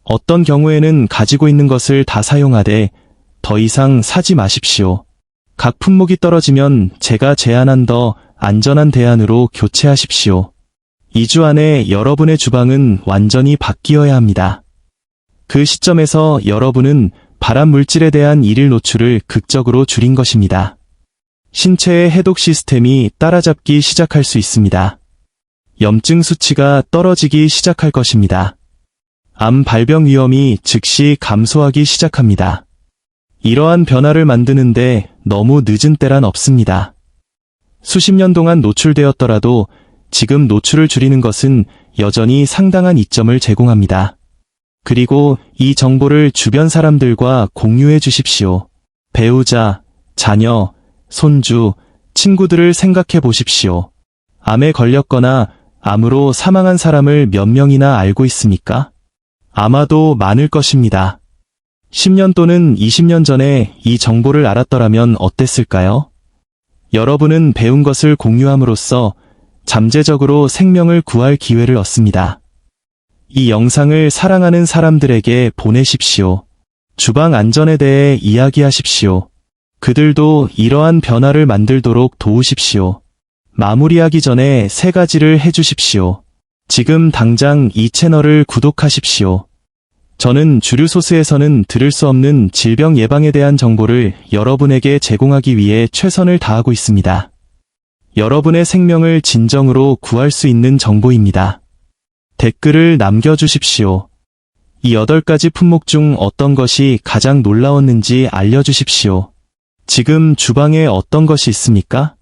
어떤 경우에는 가지고 있는 것을 다 사용하되 더 이상 사지 마십시오. 각 품목이 떨어지면 제가 제안한 더 안전한 대안으로 교체하십시오. 2주 안에 여러분의 주방은 완전히 바뀌어야 합니다. 그 시점에서 여러분은 발암 물질에 대한 일일 노출을 극적으로 줄인 것입니다. 신체의 해독 시스템이 따라잡기 시작할 수 있습니다. 염증 수치가 떨어지기 시작할 것입니다. 암 발병 위험이 즉시 감소하기 시작합니다. 이러한 변화를 만드는데 너무 늦은 때란 없습니다. 수십 년 동안 노출되었더라도 지금 노출을 줄이는 것은 여전히 상당한 이점을 제공합니다. 그리고 이 정보를 주변 사람들과 공유해 주십시오. 배우자, 자녀, 손주, 친구들을 생각해 보십시오. 암에 걸렸거나 암으로 사망한 사람을 몇 명이나 알고 있습니까? 아마도 많을 것입니다. 10년 또는 20년 전에 이 정보를 알았더라면 어땠을까요? 여러분은 배운 것을 공유함으로써 잠재적으로 생명을 구할 기회를 얻습니다. 이 영상을 사랑하는 사람들에게 보내십시오. 주방 안전에 대해 이야기하십시오. 그들도 이러한 변화를 만들도록 도우십시오. 마무리하기 전에 3가지를 해주십시오. 지금 당장 이 채널을 구독하십시오. 저는 주류 소스에서는 들을 수 없는 질병 예방에 대한 정보를 여러분에게 제공하기 위해 최선을 다하고 있습니다. 여러분의 생명을 진정으로 구할 수 있는 정보입니다. 댓글을 남겨주십시오. 이 8가지 품목 중 어떤 것이 가장 놀라웠는지 알려주십시오. 지금 주방에 어떤 것이 있습니까?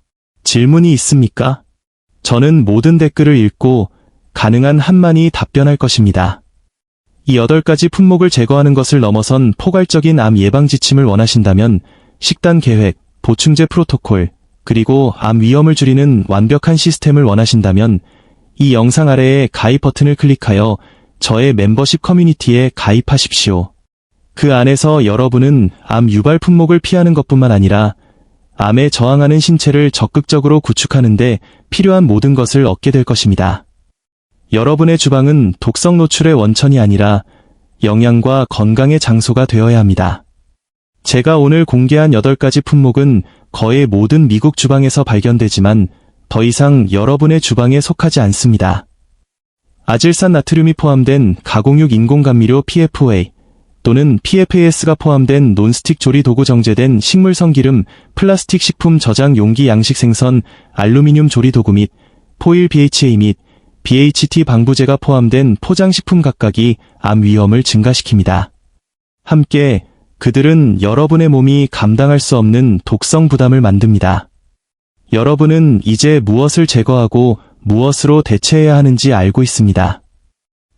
질문이 있습니까? 저는 모든 댓글을 읽고 가능한 한만이 답변할 것입니다. 이 8가지 품목을 제거하는 것을 넘어선 포괄적인 암 예방 지침을 원하신다면 식단 계획, 보충제 프로토콜, 그리고 암 위험을 줄이는 완벽한 시스템을 원하신다면 이 영상 아래의 가입 버튼을 클릭하여 저의 멤버십 커뮤니티에 가입하십시오. 그 안에서 여러분은 암 유발 품목을 피하는 것뿐만 아니라 암에 저항하는 신체를 적극적으로 구축하는 데 필요한 모든 것을 얻게 될 것입니다. 여러분의 주방은 독성 노출의 원천이 아니라 영양과 건강의 장소가 되어야 합니다. 제가 오늘 공개한 8가지 품목은 거의 모든 미국 주방에서 발견되지만 더 이상 여러분의 주방에 속하지 않습니다. 아질산 나트륨이 포함된 가공육 인공감미료 PFA 또는 PFAS가 포함된 논스틱 조리 도구 정제된 식물성 기름, 플라스틱 식품 저장 용기 양식 생선, 알루미늄 조리 도구 및 포일 BHA 및 BHT 방부제가 포함된 포장식품 각각이 암 위험을 증가시킵니다. 함께 그들은 여러분의 몸이 감당할 수 없는 독성 부담을 만듭니다. 여러분은 이제 무엇을 제거하고 무엇으로 대체해야 하는지 알고 있습니다.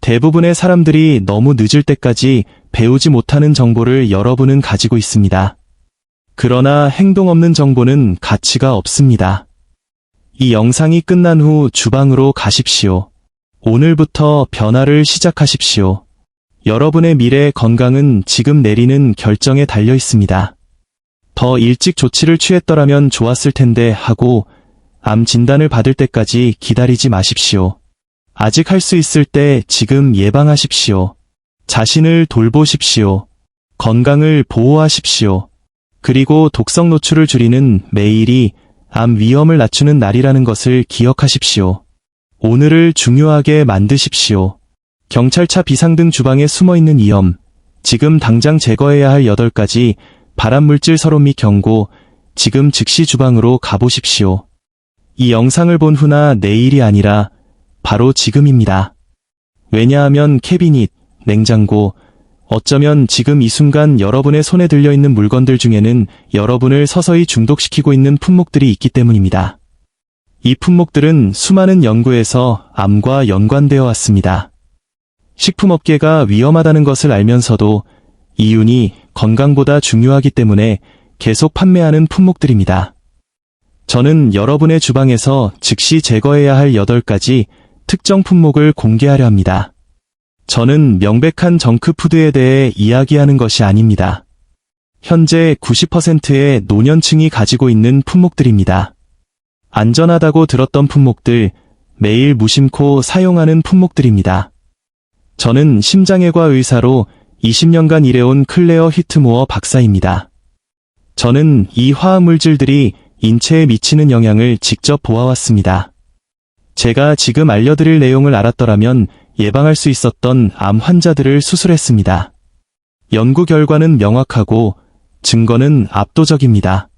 대부분의 사람들이 너무 늦을 때까지 배우지 못하는 정보를 여러분은 가지고 있습니다. 그러나 행동 없는 정보는 가치가 없습니다. 이 영상이 끝난 후 주방으로 가십시오. 오늘부터 변화를 시작하십시오. 여러분의 미래의 건강은 지금 내리는 결정에 달려 있습니다. 더 일찍 조치를 취했더라면 좋았을 텐데 하고 암 진단을 받을 때까지 기다리지 마십시오. 아직 할 수 있을 때 지금 예방하십시오. 자신을 돌보십시오. 건강을 보호하십시오. 그리고 독성 노출을 줄이는 매일이 암 위험을 낮추는 날이라는 것을 기억하십시오. 오늘을 중요하게 만드십시오. 경찰차 비상등 주방에 숨어있는 위험, 지금 당장 제거해야 할 8가지 발암물질 서론 및 경고, 지금 즉시 주방으로 가보십시오. 이 영상을 본 후나 내일이 아니라 바로 지금입니다. 왜냐하면 캐비닛, 냉장고, 어쩌면 지금 이 순간 여러분의 손에 들려있는 물건들 중에는 여러분을 서서히 중독시키고 있는 품목들이 있기 때문입니다. 이 품목들은 수많은 연구에서 암과 연관되어 왔습니다. 식품업계가 위험하다는 것을 알면서도 이윤이 건강보다 중요하기 때문에 계속 판매하는 품목들입니다. 저는 여러분의 주방에서 즉시 제거해야 할 8가지 특정 품목을 공개하려 합니다. 저는 명백한 정크푸드에 대해 이야기하는 것이 아닙니다. 현재 90%의 노년층이 가지고 있는 품목들입니다. 안전하다고 들었던 품목들, 매일 무심코 사용하는 품목들입니다. 저는 심장외과 의사로 20년간 일해온 클레어 히트모어 박사입니다. 저는 이 화학물질들이 인체에 미치는 영향을 직접 보아왔습니다. 제가 지금 알려드릴 내용을 알았더라면 예방할 수 있었던 암 환자들을 수술했습니다. 연구 결과는 명확하고 증거는 압도적입니다.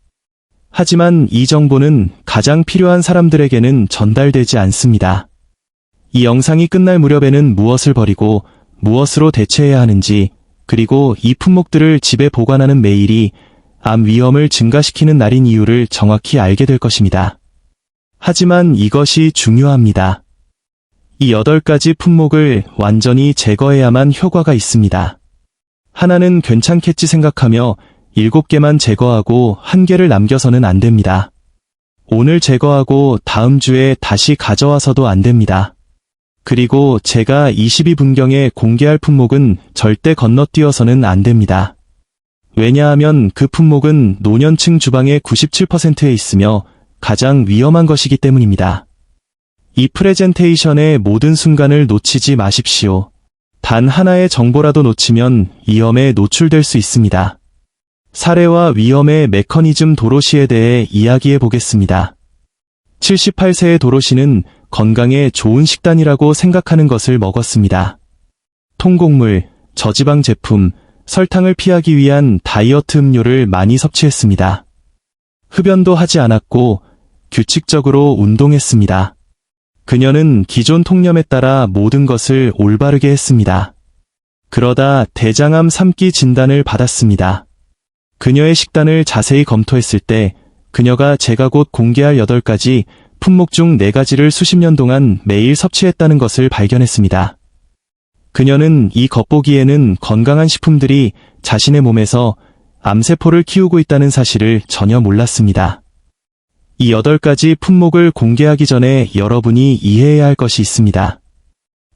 하지만 이 정보는 가장 필요한 사람들에게는 전달되지 않습니다. 이 영상이 끝날 무렵에는 무엇을 버리고 무엇으로 대체해야 하는지, 그리고 이 품목들을 집에 보관하는 매일이 암 위험을 증가시키는 날인 이유를 정확히 알게 될 것입니다. 하지만 이것이 중요합니다. 이 8가지 품목을 완전히 제거해야만 효과가 있습니다. 하나는 괜찮겠지 생각하며 7개만 제거하고 1개를 남겨서는 안 됩니다. 오늘 제거하고 다음 주에 다시 가져와서도 안 됩니다. 그리고 제가 22분경에 공개할 품목은 절대 건너뛰어서는 안 됩니다. 왜냐하면 그 품목은 노년층 주방의 97%에 있으며 가장 위험한 것이기 때문입니다. 이 프레젠테이션의 모든 순간을 놓치지 마십시오. 단 하나의 정보라도 놓치면 위험에 노출될 수 있습니다. 사례와 위험의 메커니즘 도로시에 대해 이야기해 보겠습니다. 78세의 도로시는 건강에 좋은 식단이라고 생각하는 것을 먹었습니다. 통곡물, 저지방 제품, 설탕을 피하기 위한 다이어트 음료를 많이 섭취했습니다. 흡연도 하지 않았고 규칙적으로 운동했습니다. 그녀는 기존 통념에 따라 모든 것을 올바르게 했습니다. 그러다 대장암 3기 진단을 받았습니다. 그녀의 식단을 자세히 검토했을 때 그녀가 제가 곧 공개할 8가지 품목 중 4가지를 수십 년 동안 매일 섭취했다는 것을 발견했습니다. 그녀는 이 겉보기에는 건강한 식품들이 자신의 몸에서 암세포를 키우고 있다는 사실을 전혀 몰랐습니다. 이 8가지 품목을 공개하기 전에 여러분이 이해해야 할 것이 있습니다.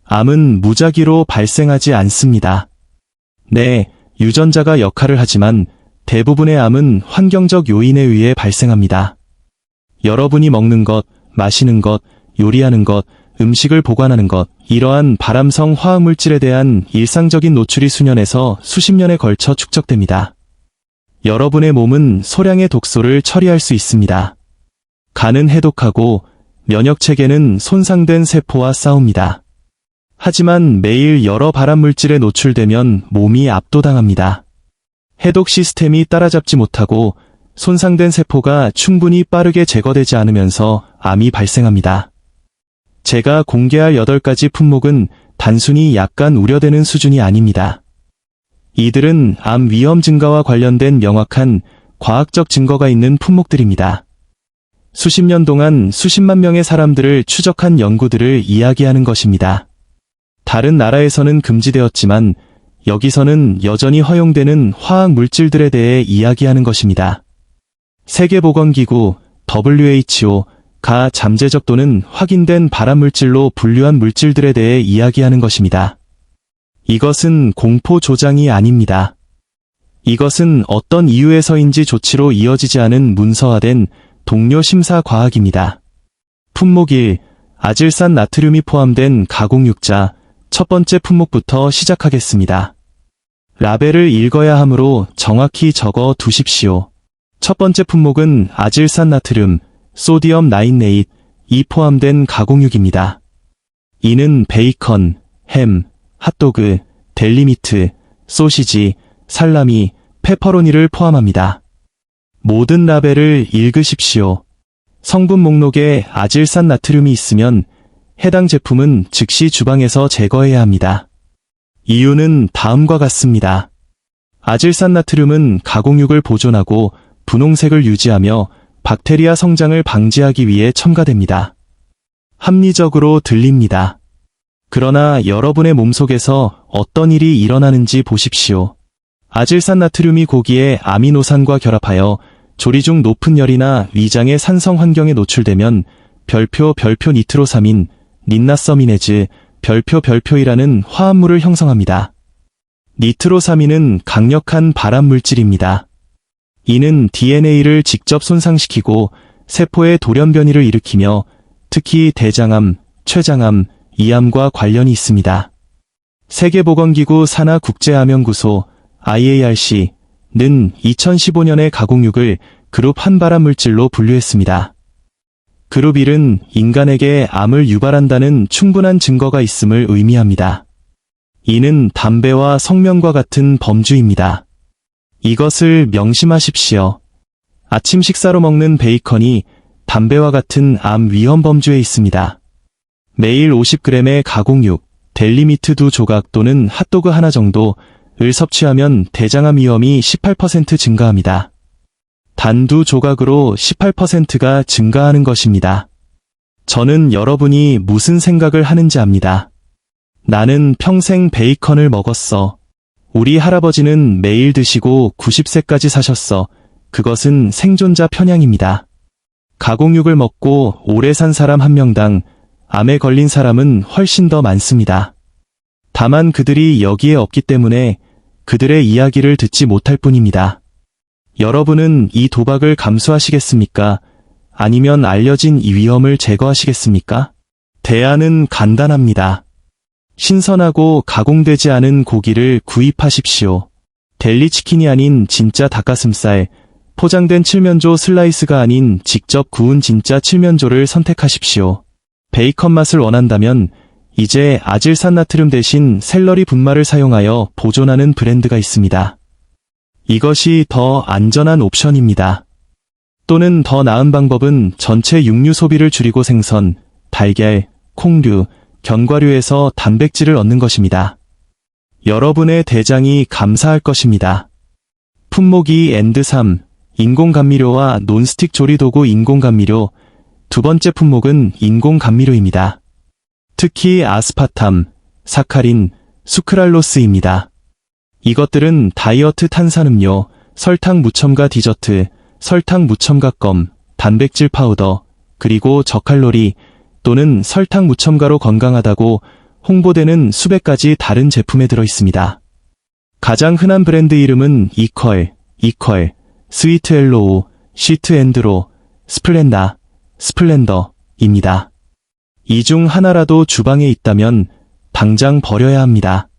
암은 무작위로 발생하지 않습니다. 네, 유전자가 역할을 하지만 대부분의 암은 환경적 요인에 의해 발생합니다. 여러분이 먹는 것, 마시는 것, 요리하는 것, 음식을 보관하는 것, 이러한 발암성 화학물질에 대한 일상적인 노출이 수년에서 수십 년에 걸쳐 축적됩니다. 여러분의 몸은 소량의 독소를 처리할 수 있습니다. 간은 해독하고 면역체계는 손상된 세포와 싸웁니다. 하지만 매일 여러 발암물질에 노출되면 몸이 압도당합니다. 해독 시스템이 따라잡지 못하고 손상된 세포가 충분히 빠르게 제거되지 않으면서 암이 발생합니다. 제가 공개할 8가지 품목은 단순히 약간 우려되는 수준이 아닙니다. 이들은 암 위험 증가와 관련된 명확한 과학적 증거가 있는 품목들입니다. 수십 년 동안 수십만 명의 사람들을 추적한 연구들을 이야기하는 것입니다. 다른 나라에서는 금지되었지만 여기서는 여전히 허용되는 화학 물질들에 대해 이야기하는 것입니다. 세계보건기구 WHO가 잠재적 또는 확인된 발암물질로 분류한 물질들에 대해 이야기하는 것입니다. 이것은 공포 조장이 아닙니다. 이것은 어떤 이유에서인지 조치로 이어지지 않은 문서화된 동료 심사 과학입니다. 품목 1. 아질산 나트륨이 포함된 가공육자. 첫 번째 품목부터 시작하겠습니다. 라벨을 읽어야 하므로 정확히 적어 두십시오. 첫 번째 품목은 아질산 나트륨, 소디엄 나인네이트이 포함된 가공육입니다. 이는 베이컨, 햄, 핫도그, 델리미트, 소시지, 살라미, 페퍼로니를 포함합니다. 모든 라벨을 읽으십시오. 성분 목록에 아질산 나트륨이 있으면 해당 제품은 즉시 주방에서 제거해야 합니다. 이유는 다음과 같습니다. 아질산 나트륨은 가공육을 보존하고 분홍색을 유지하며 박테리아 성장을 방지하기 위해 첨가됩니다. 합리적으로 들립니다. 그러나 여러분의 몸속에서 어떤 일이 일어나는지 보십시오. 아질산 나트륨이 고기의 아미노산과 결합하여 조리 중 높은 열이나 위장의 산성 환경에 노출되면 별표 니트로사민, 닌나서미네즈, 별표이라는 화합물을 형성합니다. 니트로사민은 강력한 발암 물질입니다. 이는 DNA를 직접 손상시키고 세포의 돌연변이를 일으키며 특히 대장암, 췌장암, 이암과 관련이 있습니다. 세계보건기구 산하국제암연구소 IARC는 2015년에 가공육을 그룹 한 발암물질로 분류했습니다. 그룹 1은 인간에게 암을 유발한다는 충분한 증거가 있음을 의미합니다. 이는 담배와 성명과 같은 범주입니다. 이것을 명심하십시오. 아침 식사로 먹는 베이컨이 담배와 같은 암 위험 범주에 있습니다. 매일 50g의 가공육, 델리미트 2조각 또는 핫도그 하나 정도를 섭취하면 대장암 위험이 18% 증가합니다. 단 2조각으로 18%가 증가하는 것입니다. 저는 여러분이 무슨 생각을 하는지 압니다. 나는 평생 베이컨을 먹었어. 우리 할아버지는 매일 드시고 90세까지 사셨어. 그것은 생존자 편향입니다. 가공육을 먹고 오래 산 사람 한 명당 암에 걸린 사람은 훨씬 더 많습니다. 다만 그들이 여기에 없기 때문에 그들의 이야기를 듣지 못할 뿐입니다. 여러분은 이 도박을 감수하시겠습니까? 아니면 알려진 이 위험을 제거하시겠습니까? 대안은 간단합니다. 신선하고 가공되지 않은 고기를 구입하십시오. 델리치킨이 아닌 진짜 닭가슴살, 포장된 칠면조 슬라이스가 아닌 직접 구운 진짜 칠면조를 선택하십시오. 베이컨 맛을 원한다면 이제 아질산나트륨 대신 샐러리 분말을 사용하여 보존하는 브랜드가 있습니다. 이것이 더 안전한 옵션입니다. 또는 더 나은 방법은 전체 육류 소비를 줄이고 생선, 달걀, 콩류, 견과류에서 단백질을 얻는 것입니다. 여러분의 대장이 감사할 것입니다. 품목이 엔드3, 인공감미료와 논스틱 조리도구 인공감미료. 두 번째 품목은 인공감미료입니다. 특히 아스파탐, 사카린, 수크랄로스입니다. 이것들은 다이어트 탄산음료, 설탕 무첨가 디저트, 설탕 무첨가 껌, 단백질 파우더, 그리고 저칼로리 또는 설탕 무첨가로 건강하다고 홍보되는 수백 가지 다른 제품에 들어 있습니다. 가장 흔한 브랜드 이름은 이퀄, 스위트 엘로우, 시트 앤드로, 스플렌더입니다. 이 중 하나라도 주방에 있다면 당장 버려야 합니다.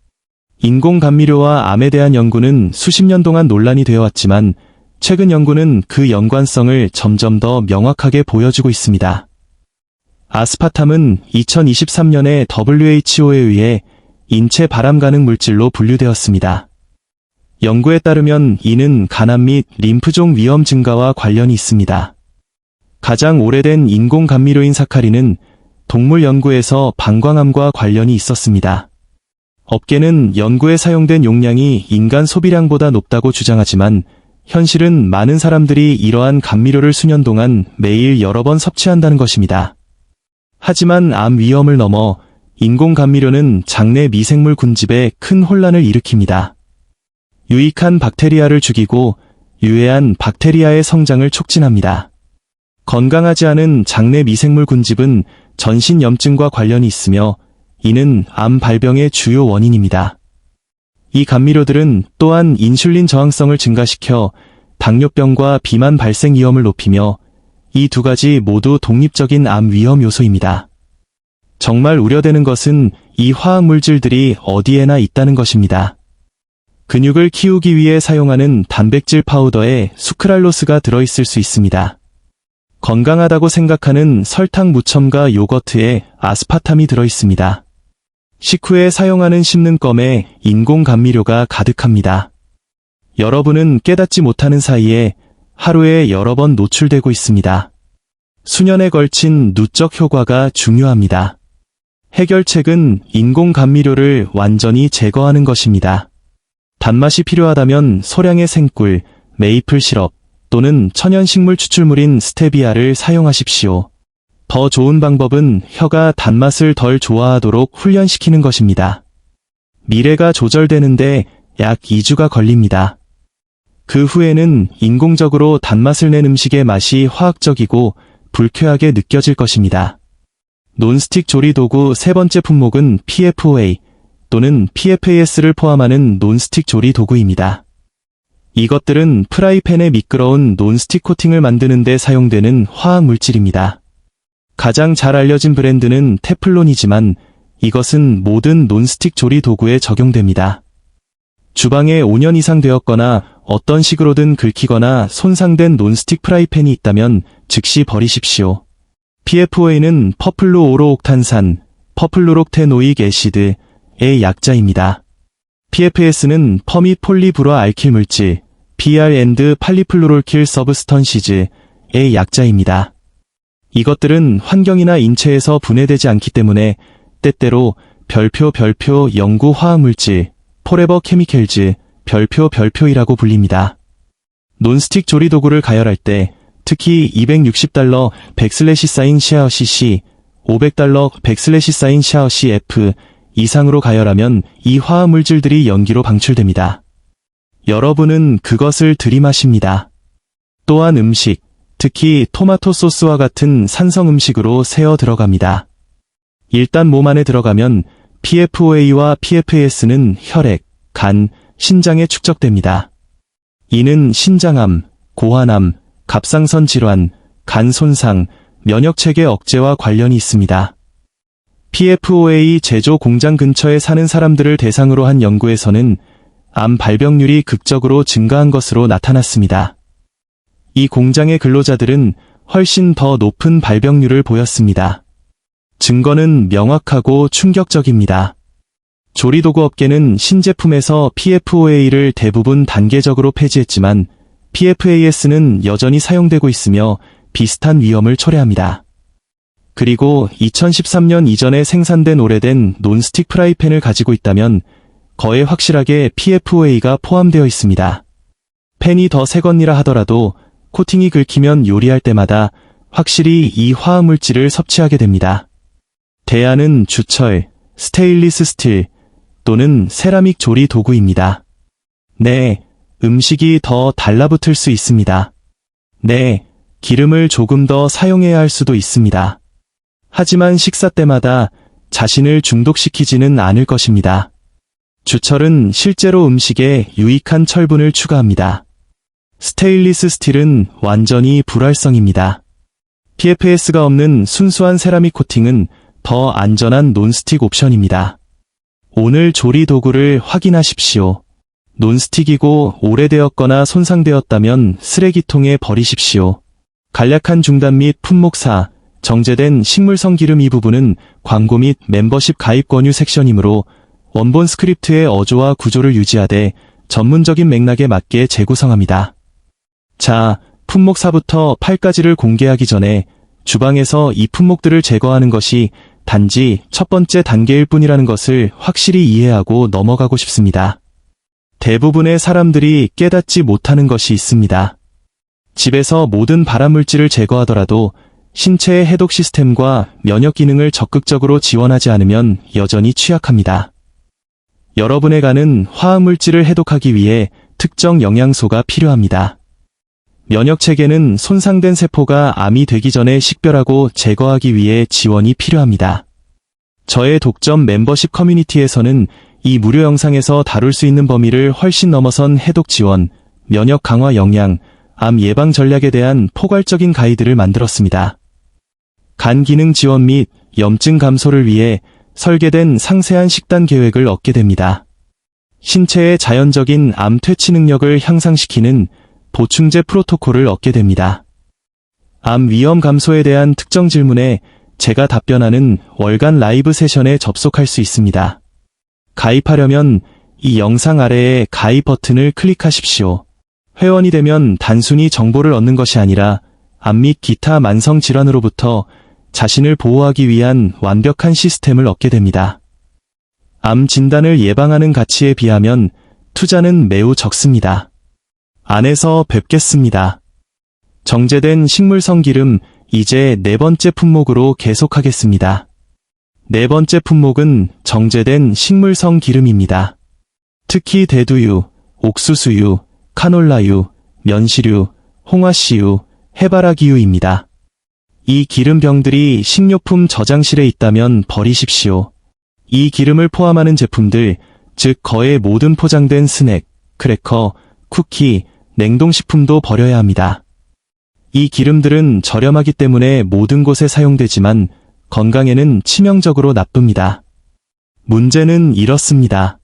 인공감미료와 암에 대한 연구는 수십 년 동안 논란이 되어 왔지만 최근 연구는 그 연관성을 점점 더 명확하게 보여주고 있습니다. 아스파탐은 2023년에 WHO에 의해 인체 발암 가능 물질로 분류되었습니다. 연구에 따르면 이는 간암 및 림프종 위험 증가와 관련이 있습니다. 가장 오래된 인공감미료인 사카린은 동물 연구에서 방광암과 관련이 있었습니다. 업계는 연구에 사용된 용량이 인간 소비량보다 높다고 주장하지만 현실은 많은 사람들이 이러한 감미료를 수년 동안 매일 여러 번 섭취한다는 것입니다. 하지만 암 위험을 넘어 인공감미료는 장내 미생물 군집에 큰 혼란을 일으킵니다. 유익한 박테리아를 죽이고 유해한 박테리아의 성장을 촉진합니다. 건강하지 않은 장내 미생물 군집은 전신 염증과 관련이 있으며 이는 암 발병의 주요 원인입니다. 이 감미료들은 또한 인슐린 저항성을 증가시켜 당뇨병과 비만 발생 위험을 높이며 이 두 가지 모두 독립적인 암 위험 요소입니다. 정말 우려되는 것은 이 화학물질들이 어디에나 있다는 것입니다. 근육을 키우기 위해 사용하는 단백질 파우더에 수크랄로스가 들어있을 수 있습니다. 건강하다고 생각하는 설탕 무첨가 요거트에 아스파탐이 들어있습니다. 식후에 사용하는 씹는 껌에 인공감미료가 가득합니다. 여러분은 깨닫지 못하는 사이에 하루에 여러 번 노출되고 있습니다. 수년에 걸친 누적 효과가 중요합니다. 해결책은 인공감미료를 완전히 제거하는 것입니다. 단맛이 필요하다면 소량의 생꿀, 메이플 시럽 또는 천연식물 추출물인 스테비아를 사용하십시오. 더 좋은 방법은 혀가 단맛을 덜 좋아하도록 훈련시키는 것입니다. 미래가 조절되는데 약 2주가 걸립니다. 그 후에는 인공적으로 단맛을 낸 음식의 맛이 화학적이고 불쾌하게 느껴질 것입니다. 논스틱 조리도구 세 번째 품목은 PFOA 또는 PFAS를 포함하는 논스틱 조리도구입니다. 이것들은 프라이팬에 미끄러운 논스틱 코팅을 만드는 데 사용되는 화학물질입니다. 가장 잘 알려진 브랜드는 테플론이지만 이것은 모든 논스틱 조리도구에 적용됩니다. 주방에 5년 이상 되었거나 어떤 식으로든 긁히거나 손상된 논스틱 프라이팬이 있다면 즉시 버리십시오. PFOA는 퍼플루오로옥탄산, 퍼플루록테노익 애시드의 약자입니다. PFAS는 퍼미폴리브로알킬 물질, PR& 팔리플루롤킬 서브스턴시즈의 약자입니다. 이것들은 환경이나 인체에서 분해되지 않기 때문에 때때로 별표 연구 화학물질, 포레버 케미켈즈, 별표이라고 불립니다. 논스틱 조리도구를 가열할 때 특히 $260 백슬래시 샤어 cc, $500 백슬래시 샤어 cf 이상으로 가열하면 이 화학물질들이 연기로 방출됩니다. 여러분은 그것을 들이마십니다. 또한 음식, 특히 토마토 소스와 같은 산성 음식으로 새어 들어갑니다. 일단 몸 안에 들어가면 PFOA와 PFAS는 혈액, 간, 신장에 축적됩니다. 이는 신장암, 고환암, 갑상선 질환, 간 손상, 면역체계 억제와 관련이 있습니다. PFOA 제조 공장 근처에 사는 사람들을 대상으로 한 연구에서는 암 발병률이 극적으로 증가한 것으로 나타났습니다. 이 공장의 근로자들은 훨씬 더 높은 발병률을 보였습니다. 증거는 명확하고 충격적입니다. 조리도구 업계는 신제품에서 PFOA를 대부분 단계적으로 폐지했지만 PFAS는 여전히 사용되고 있으며 비슷한 위험을 초래합니다. 그리고 2013년 이전에 생산된 오래된 논스틱 프라이팬을 가지고 있다면 거의 확실하게 PFOA가 포함되어 있습니다. 팬이 더 새건이라 하더라도 코팅이 긁히면 요리할 때마다 확실히 이 화학물질을 섭취하게 됩니다. 대안은 주철, 스테인리스 스틸 또는 세라믹 조리 도구입니다. 네, 음식이 더 달라붙을 수 있습니다. 네, 기름을 조금 더 사용해야 할 수도 있습니다. 하지만 식사 때마다 자신을 중독시키지는 않을 것입니다. 주철은 실제로 음식에 유익한 철분을 추가합니다. 스테인리스 스틸은 완전히 불활성입니다. PFAS가 없는 순수한 세라믹 코팅은 더 안전한 논스틱 옵션입니다. 오늘 조리 도구를 확인하십시오. 논스틱이고 오래되었거나 손상되었다면 쓰레기통에 버리십시오. 간략한 중단 및 품목사, 정제된 식물성 기름 이 부분은 광고 및 멤버십 가입 권유 섹션이므로 원본 스크립트의 어조와 구조를 유지하되 전문적인 맥락에 맞게 재구성합니다. 자, 품목 4부터 8까지를 공개하기 전에 주방에서 이 품목들을 제거하는 것이 단지 첫 번째 단계일 뿐이라는 것을 확실히 이해하고 넘어가고 싶습니다. 대부분의 사람들이 깨닫지 못하는 것이 있습니다. 집에서 모든 발암물질을 제거하더라도 신체의 해독 시스템과 면역 기능을 적극적으로 지원하지 않으면 여전히 취약합니다. 여러분의 간은 화학물질을 해독하기 위해 특정 영양소가 필요합니다. 면역체계는 손상된 세포가 암이 되기 전에 식별하고 제거하기 위해 지원이 필요합니다. 저의 독점 멤버십 커뮤니티에서는 이 무료 영상에서 다룰 수 있는 범위를 훨씬 넘어선 해독 지원, 면역 강화 영양, 암 예방 전략에 대한 포괄적인 가이드를 만들었습니다. 간 기능 지원 및 염증 감소를 위해 설계된 상세한 식단 계획을 얻게 됩니다. 신체의 자연적인 암 퇴치 능력을 향상시키는 보충제 프로토콜을 얻게 됩니다. 암 위험 감소에 대한 특정 질문에 제가 답변하는 월간 라이브 세션에 접속할 수 있습니다. 가입하려면 이 영상 아래의 가입 버튼을 클릭하십시오. 회원이 되면 단순히 정보를 얻는 것이 아니라 암 및 기타 만성 질환으로부터 자신을 보호하기 위한 완벽한 시스템을 얻게 됩니다. 암 진단을 예방하는 가치에 비하면 투자는 매우 적습니다. 안에서 뵙겠습니다. 정제된 식물성 기름, 이제 네 번째 품목으로 계속하겠습니다. 네 번째 품목은 정제된 식물성 기름입니다. 특히 대두유, 옥수수유, 카놀라유, 면시류, 홍화씨유, 해바라기유입니다. 이 기름병들이 식료품 저장실에 있다면 버리십시오. 이 기름을 포함하는 제품들, 즉 거의 모든 포장된 스낵, 크래커, 쿠키, 냉동식품도 버려야 합니다. 이 기름들은 저렴하기 때문에 모든 곳에 사용되지만 건강에는 치명적으로 나쁩니다. 문제는 이렇습니다.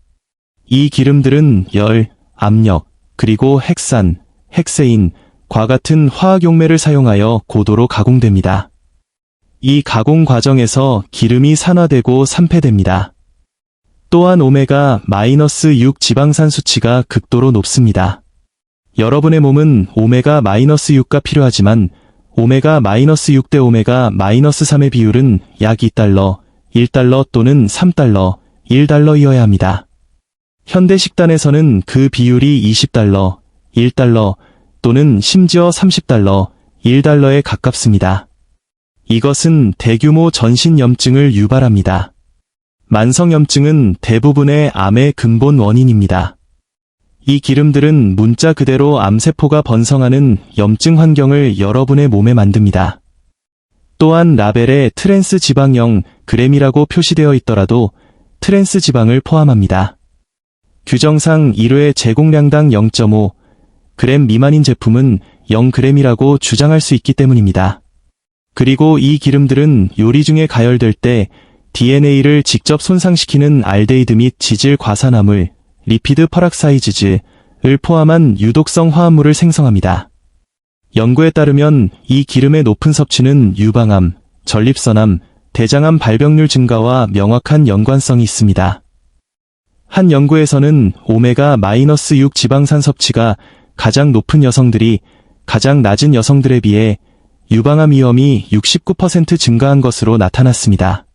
이 기름들은 열, 압력, 그리고 핵산, 핵세인, 과 같은 화학용매를 사용하여 고도로 가공됩니다. 이 가공 과정에서 기름이 산화되고 산패됩니다. 또한 오메가-6 지방산 수치가 극도로 높습니다. 여러분의 몸은 오메가-6가 필요하지만 오메가-6 대 오메가-3의 비율은 약 2달러, 1달러 또는 3달러, 1달러이어야 합니다. 현대 식단에서는 그 비율이 20달러, 1달러 또는 심지어 30달러, 1달러에 가깝습니다. 이것은 대규모 전신염증을 유발합니다. 만성염증은 대부분의 암의 근본 원인입니다. 이 기름들은 문자 그대로 암세포가 번성하는 염증 환경을 여러분의 몸에 만듭니다. 또한 라벨에 트랜스 지방형 g이라고 표시되어 있더라도 트랜스 지방을 포함합니다. 규정상 1회 제공량당 0.5g 미만인 제품은 0g이라고 주장할 수 있기 때문입니다. 그리고 이 기름들은 요리 중에 가열될 때 DNA를 직접 손상시키는 알데히드 및 지질 과산화물, 리피드 퍼락사이즈즈를 포함한 유독성 화합물을 생성합니다. 연구에 따르면 이 기름의 높은 섭취는 유방암, 전립선암, 대장암 발병률 증가와 명확한 연관성이 있습니다. 한 연구에서는 오메가-6 지방산 섭취가 가장 높은 여성들이 가장 낮은 여성들에 비해 유방암 위험이 69% 증가한 것으로 나타났습니다.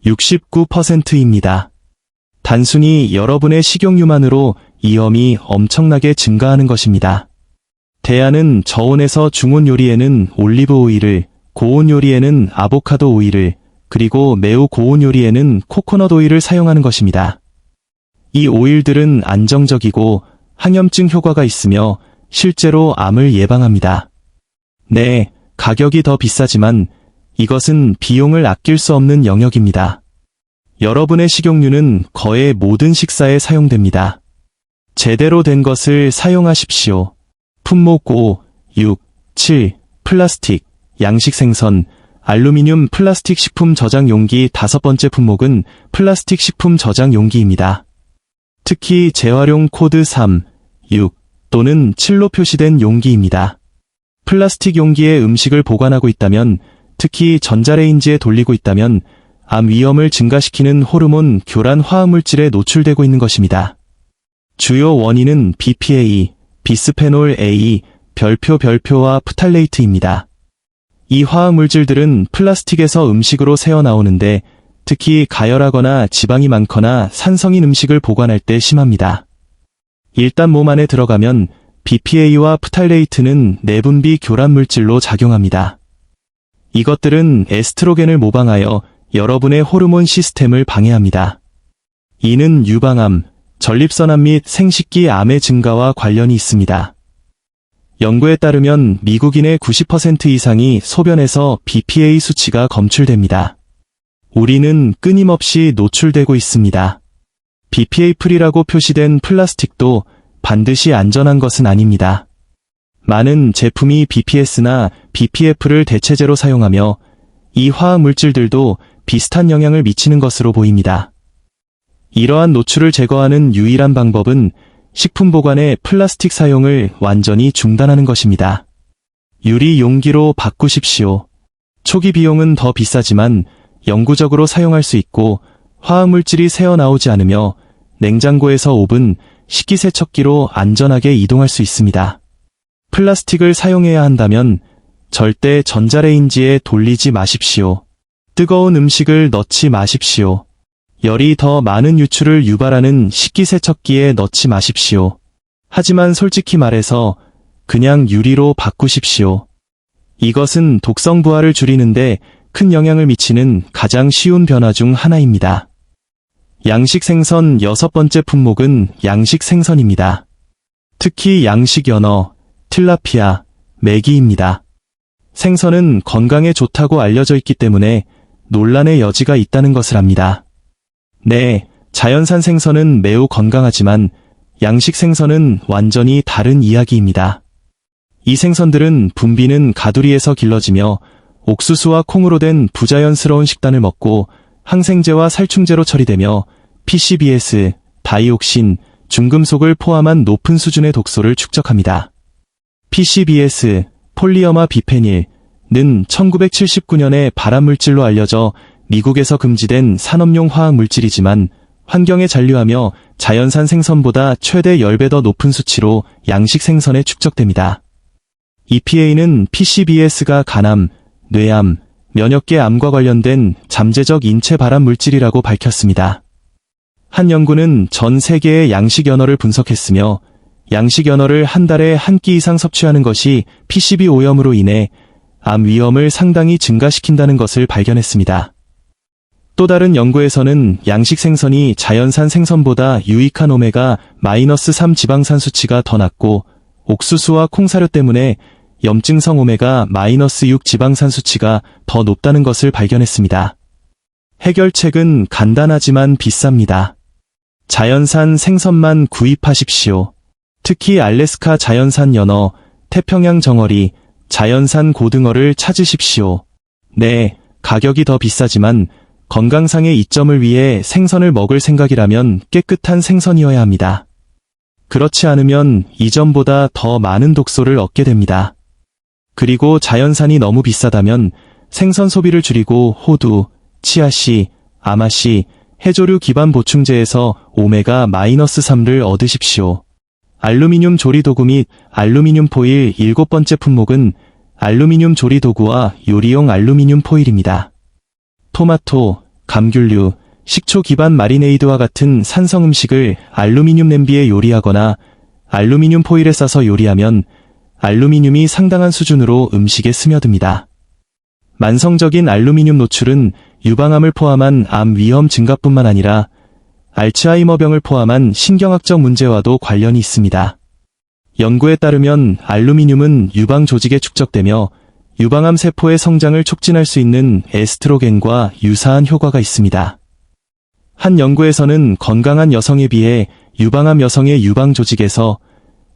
69%입니다. 단순히 여러분의 식용유만으로 위험이 엄청나게 증가하는 것입니다. 대안은 저온에서 중온 요리에는 올리브 오일을, 고온 요리에는 아보카도 오일을, 그리고 매우 고온 요리에는 코코넛 오일을 사용하는 것입니다. 이 오일들은 안정적이고 항염증 효과가 있으며 실제로 암을 예방합니다. 네, 가격이 더 비싸지만 이것은 비용을 아낄 수 없는 영역입니다. 여러분의 식용유는 거의 모든 식사에 사용됩니다. 제대로 된 것을 사용하십시오. 품목 5, 6, 7, 플라스틱, 양식 생선, 알루미늄 플라스틱 식품 저장 용기. 5번째 품목은 플라스틱 식품 저장 용기입니다. 특히 재활용 코드 3, 6 또는 7로 표시된 용기입니다. 플라스틱 용기에 음식을 보관하고 있다면, 특히 전자레인지에 돌리고 있다면 암 위험을 증가시키는 호르몬 교란 화학물질에 노출되고 있는 것입니다. 주요 원인은 BPA, 비스페놀 A, 별표와 프탈레이트입니다. 이 화학물질들은 플라스틱에서 음식으로 새어나오는데 특히 가열하거나 지방이 많거나 산성인 음식을 보관할 때 심합니다. 일단 몸 안에 들어가면 BPA와 프탈레이트는 내분비 교란 물질로 작용합니다. 이것들은 에스트로겐을 모방하여 여러분의 호르몬 시스템을 방해합니다. 이는 유방암, 전립선암 및 생식기 암의 증가와 관련이 있습니다. 연구에 따르면 미국인의 90% 이상이 소변에서 BPA 수치가 검출됩니다. 우리는 끊임없이 노출되고 있습니다. BPA 프리라고 표시된 플라스틱도 반드시 안전한 것은 아닙니다. 많은 제품이 BPS나 BPF를 대체제로 사용하며 이 화학 물질들도 비슷한 영향을 미치는 것으로 보입니다. 이러한 노출을 제거하는 유일한 방법은 식품 보관의 플라스틱 사용을 완전히 중단하는 것입니다. 유리 용기로 바꾸십시오. 초기 비용은 더 비싸지만 영구적으로 사용할 수 있고 화학물질이 새어나오지 않으며 냉장고에서 오븐, 식기세척기로 안전하게 이동할 수 있습니다. 플라스틱을 사용해야 한다면 절대 전자레인지에 돌리지 마십시오. 뜨거운 음식을 넣지 마십시오. 열이 더 많은 유출을 유발하는 식기세척기에 넣지 마십시오. 하지만 솔직히 말해서 그냥 유리로 바꾸십시오. 이것은 독성 부하를 줄이는데 큰 영향을 미치는 가장 쉬운 변화 중 하나입니다. 양식 생선 6번째 품목은 양식 생선입니다. 특히 양식 연어, 틸라피아, 메기입니다. 생선은 건강에 좋다고 알려져 있기 때문에 논란의 여지가 있다는 것을 압니다. 네, 자연산 생선은 매우 건강하지만 양식 생선은 완전히 다른 이야기입니다. 이 생선들은 분비는 가두리에서 길러지며 옥수수와 콩으로 된 부자연스러운 식단을 먹고 항생제와 살충제로 처리되며 PCBs, 다이옥신, 중금속을 포함한 높은 수준의 독소를 축적합니다. PCBs, 폴리어마 비페닐은 1979년에 발암물질로 알려져 미국에서 금지된 산업용 화학물질이지만 환경에 잔류하며 자연산 생선보다 최대 10배 더 높은 수치로 양식 생선에 축적됩니다. EPA는 PCBS가 간암, 뇌암, 면역계 암과 관련된 잠재적 인체 발암 물질이라고 밝혔습니다. 한 연구는 전 세계의 양식 연어를 분석했으며 양식 연어를 한 달에 한 끼 이상 섭취하는 것이 PCB 오염으로 인해 암 위험을 상당히 증가시킨다는 것을 발견했습니다. 또 다른 연구에서는 양식 생선이 자연산 생선보다 유익한 오메가-3 지방산 수치가 더 낮고 옥수수와 콩사료 때문에 염증성 오메가-6 지방산 수치가 더 높다는 것을 발견했습니다. 해결책은 간단하지만 비쌉니다. 자연산 생선만 구입하십시오. 특히 알래스카 자연산 연어, 태평양 정어리, 자연산 고등어를 찾으십시오. 네, 가격이 더 비싸지만 건강상의 이점을 위해 생선을 먹을 생각이라면 깨끗한 생선이어야 합니다. 그렇지 않으면 이전보다 더 많은 독소를 얻게 됩니다. 그리고 자연산이 너무 비싸다면 생선 소비를 줄이고 호두, 치아씨, 아마씨, 해조류 기반 보충제에서 오메가-3를 얻으십시오. 알루미늄 조리도구 및 알루미늄 포일 7번째 품목은 알루미늄 조리도구와 요리용 알루미늄 포일입니다. 토마토, 감귤류, 식초 기반 마리네이드와 같은 산성 음식을 알루미늄 냄비에 요리하거나 알루미늄 포일에 싸서 요리하면 알루미늄이 상당한 수준으로 음식에 스며듭니다. 만성적인 알루미늄 노출은 유방암을 포함한 암 위험 증가뿐만 아니라 알츠하이머병을 포함한 신경학적 문제와도 관련이 있습니다. 연구에 따르면 알루미늄은 유방 조직에 축적되며 유방암 세포의 성장을 촉진할 수 있는 에스트로겐과 유사한 효과가 있습니다. 한 연구에서는 건강한 여성에 비해 유방암 여성의 유방 조직에서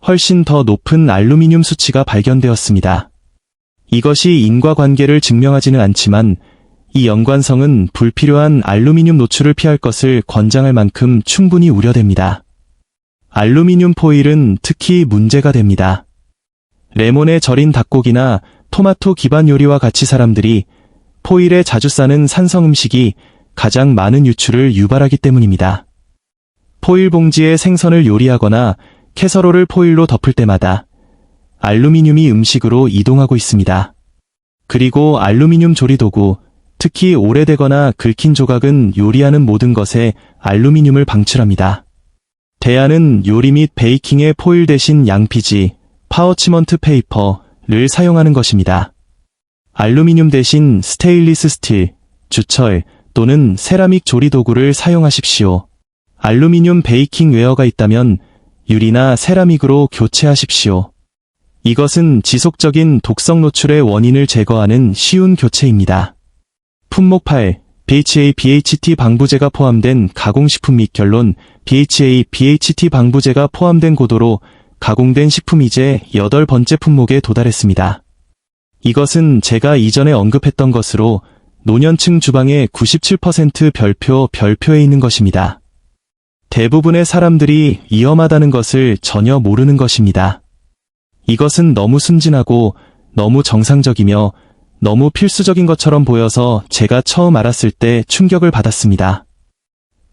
훨씬 더 높은 알루미늄 수치가 발견되었습니다. 이것이 인과관계를 증명하지는 않지만 이 연관성은 불필요한 알루미늄 노출을 피할 것을 권장할 만큼 충분히 우려됩니다. 알루미늄 포일은 특히 문제가 됩니다. 레몬에 절인 닭고기나 토마토 기반 요리와 같이 사람들이 포일에 자주 싸는 산성 음식이 가장 많은 유출을 유발하기 때문입니다. 포일 봉지에 생선을 요리하거나 캐서롤을 포일로 덮을 때마다 알루미늄이 음식으로 이동하고 있습니다. 그리고 알루미늄 조리도구, 특히 오래되거나 긁힌 조각은 요리하는 모든 것에 알루미늄을 방출합니다. 대안은 요리 및 베이킹에 포일 대신 양피지, 파워치먼트 페이퍼를 사용하는 것입니다. 알루미늄 대신 스테인리스 스틸, 주철 또는 세라믹 조리도구를 사용하십시오. 알루미늄 베이킹 웨어가 있다면 유리나 세라믹으로 교체하십시오. 이것은 지속적인 독성 노출의 원인을 제거하는 쉬운 교체입니다. 품목 8. BHA BHT 방부제가 포함된 가공식품 및 결론. BHA BHT 방부제가 포함된 고도로 가공된 식품이 이제 8번째 품목에 도달했습니다. 이것은 제가 이전에 언급했던 것으로 노년층 주방의 97% 별표에 있는 것입니다. 대부분의 사람들이 위험하다는 것을 전혀 모르는 것입니다. 이것은 너무 순진하고 너무 정상적이며 너무 필수적인 것처럼 보여서 제가 처음 알았을 때 충격을 받았습니다.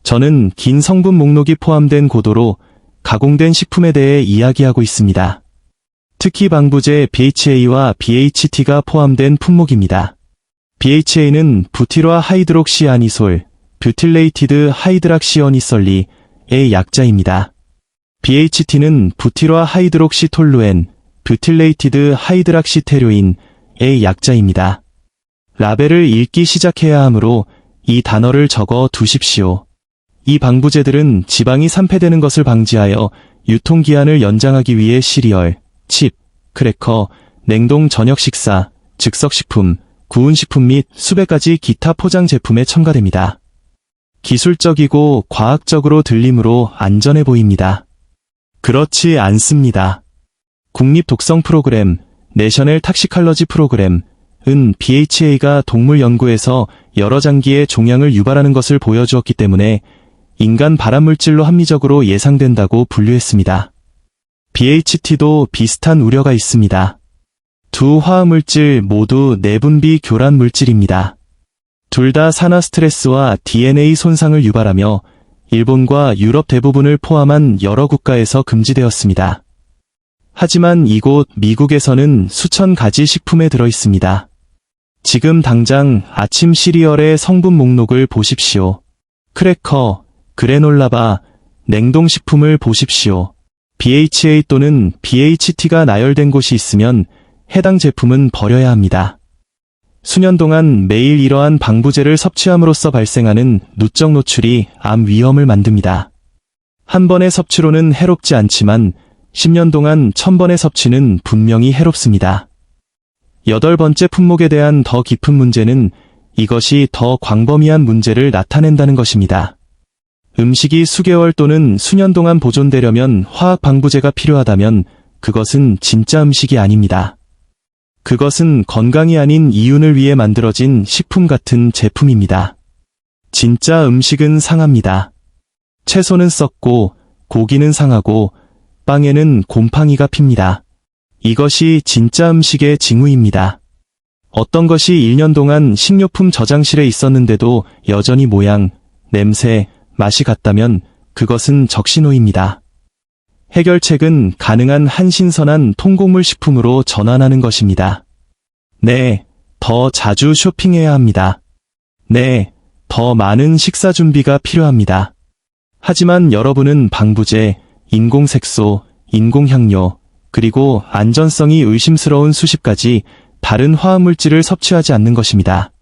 저는 긴 성분 목록이 포함된 고도로 가공된 식품에 대해 이야기하고 있습니다. 특히 방부제 BHA와 BHT가 포함된 품목입니다. BHA는 부티로아 하이드록시아니솔, 뷰틸레이티드 하이드락시어니설리의 약자입니다. BHT는 부티로아 하이드록시톨루엔, 뷰틸레이티드 하이드락시테료인의 약자입니다. 라벨을 읽기 시작해야 하므로 이 단어를 적어 두십시오. 이 방부제들은 지방이 산패되는 것을 방지하여 유통기한을 연장하기 위해 시리얼, 칩, 크래커, 냉동 저녁 식사, 즉석식품, 구운 식품 및 수백 가지 기타 포장 제품에 첨가됩니다. 기술적이고 과학적으로 들리므로 안전해 보입니다. 그렇지 않습니다. 국립 독성 프로그램, 내셔널 탁시칼러지 프로그램은 BHA가 동물 연구에서 여러 장기의 종양을 유발하는 것을 보여주었기 때문에 인간 발암물질로 합리적으로 예상된다고 분류했습니다. BHT도 비슷한 우려가 있습니다. 두 화학물질 모두 내분비 교란 물질입니다. 둘 다 산화 스트레스와 DNA 손상을 유발하며 일본과 유럽 대부분을 포함한 여러 국가에서 금지되었습니다. 하지만 이곳 미국에서는 수천 가지 식품에 들어 있습니다. 지금 당장 아침 시리얼의 성분 목록을 보십시오. 크래커, 그래놀라바, 냉동식품을 보십시오. BHA 또는 BHT가 나열된 곳이 있으면 해당 제품은 버려야 합니다. 수년 동안 매일 이러한 방부제를 섭취함으로써 발생하는 누적 노출이 암 위험을 만듭니다. 한 번의 섭취로는 해롭지 않지만 10년 동안 1000번의 섭취는 분명히 해롭습니다. 8번째 품목에 대한 더 깊은 문제는 이것이 더 광범위한 문제를 나타낸다는 것입니다. 음식이 수개월 또는 수년 동안 보존되려면 화학 방부제가 필요하다면 그것은 진짜 음식이 아닙니다. 그것은 건강이 아닌 이윤을 위해 만들어진 식품 같은 제품입니다. 진짜 음식은 상합니다. 채소는 썩고 고기는 상하고 빵에는 곰팡이가 핍니다. 이것이 진짜 음식의 징후입니다. 어떤 것이 1년 동안 식료품 저장실에 있었는데도 여전히 모양, 냄새, 맛이 같다면 그것은 적신호입니다. 해결책은 가능한 한 신선한 통곡물 식품으로 전환하는 것입니다. 네, 더 자주 쇼핑해야 합니다. 네, 더 많은 식사 준비가 필요합니다. 하지만 여러분은 방부제, 인공색소, 인공향료, 그리고 안전성이 의심스러운 수십 가지 다른 화학물질을 섭취하지 않는 것입니다.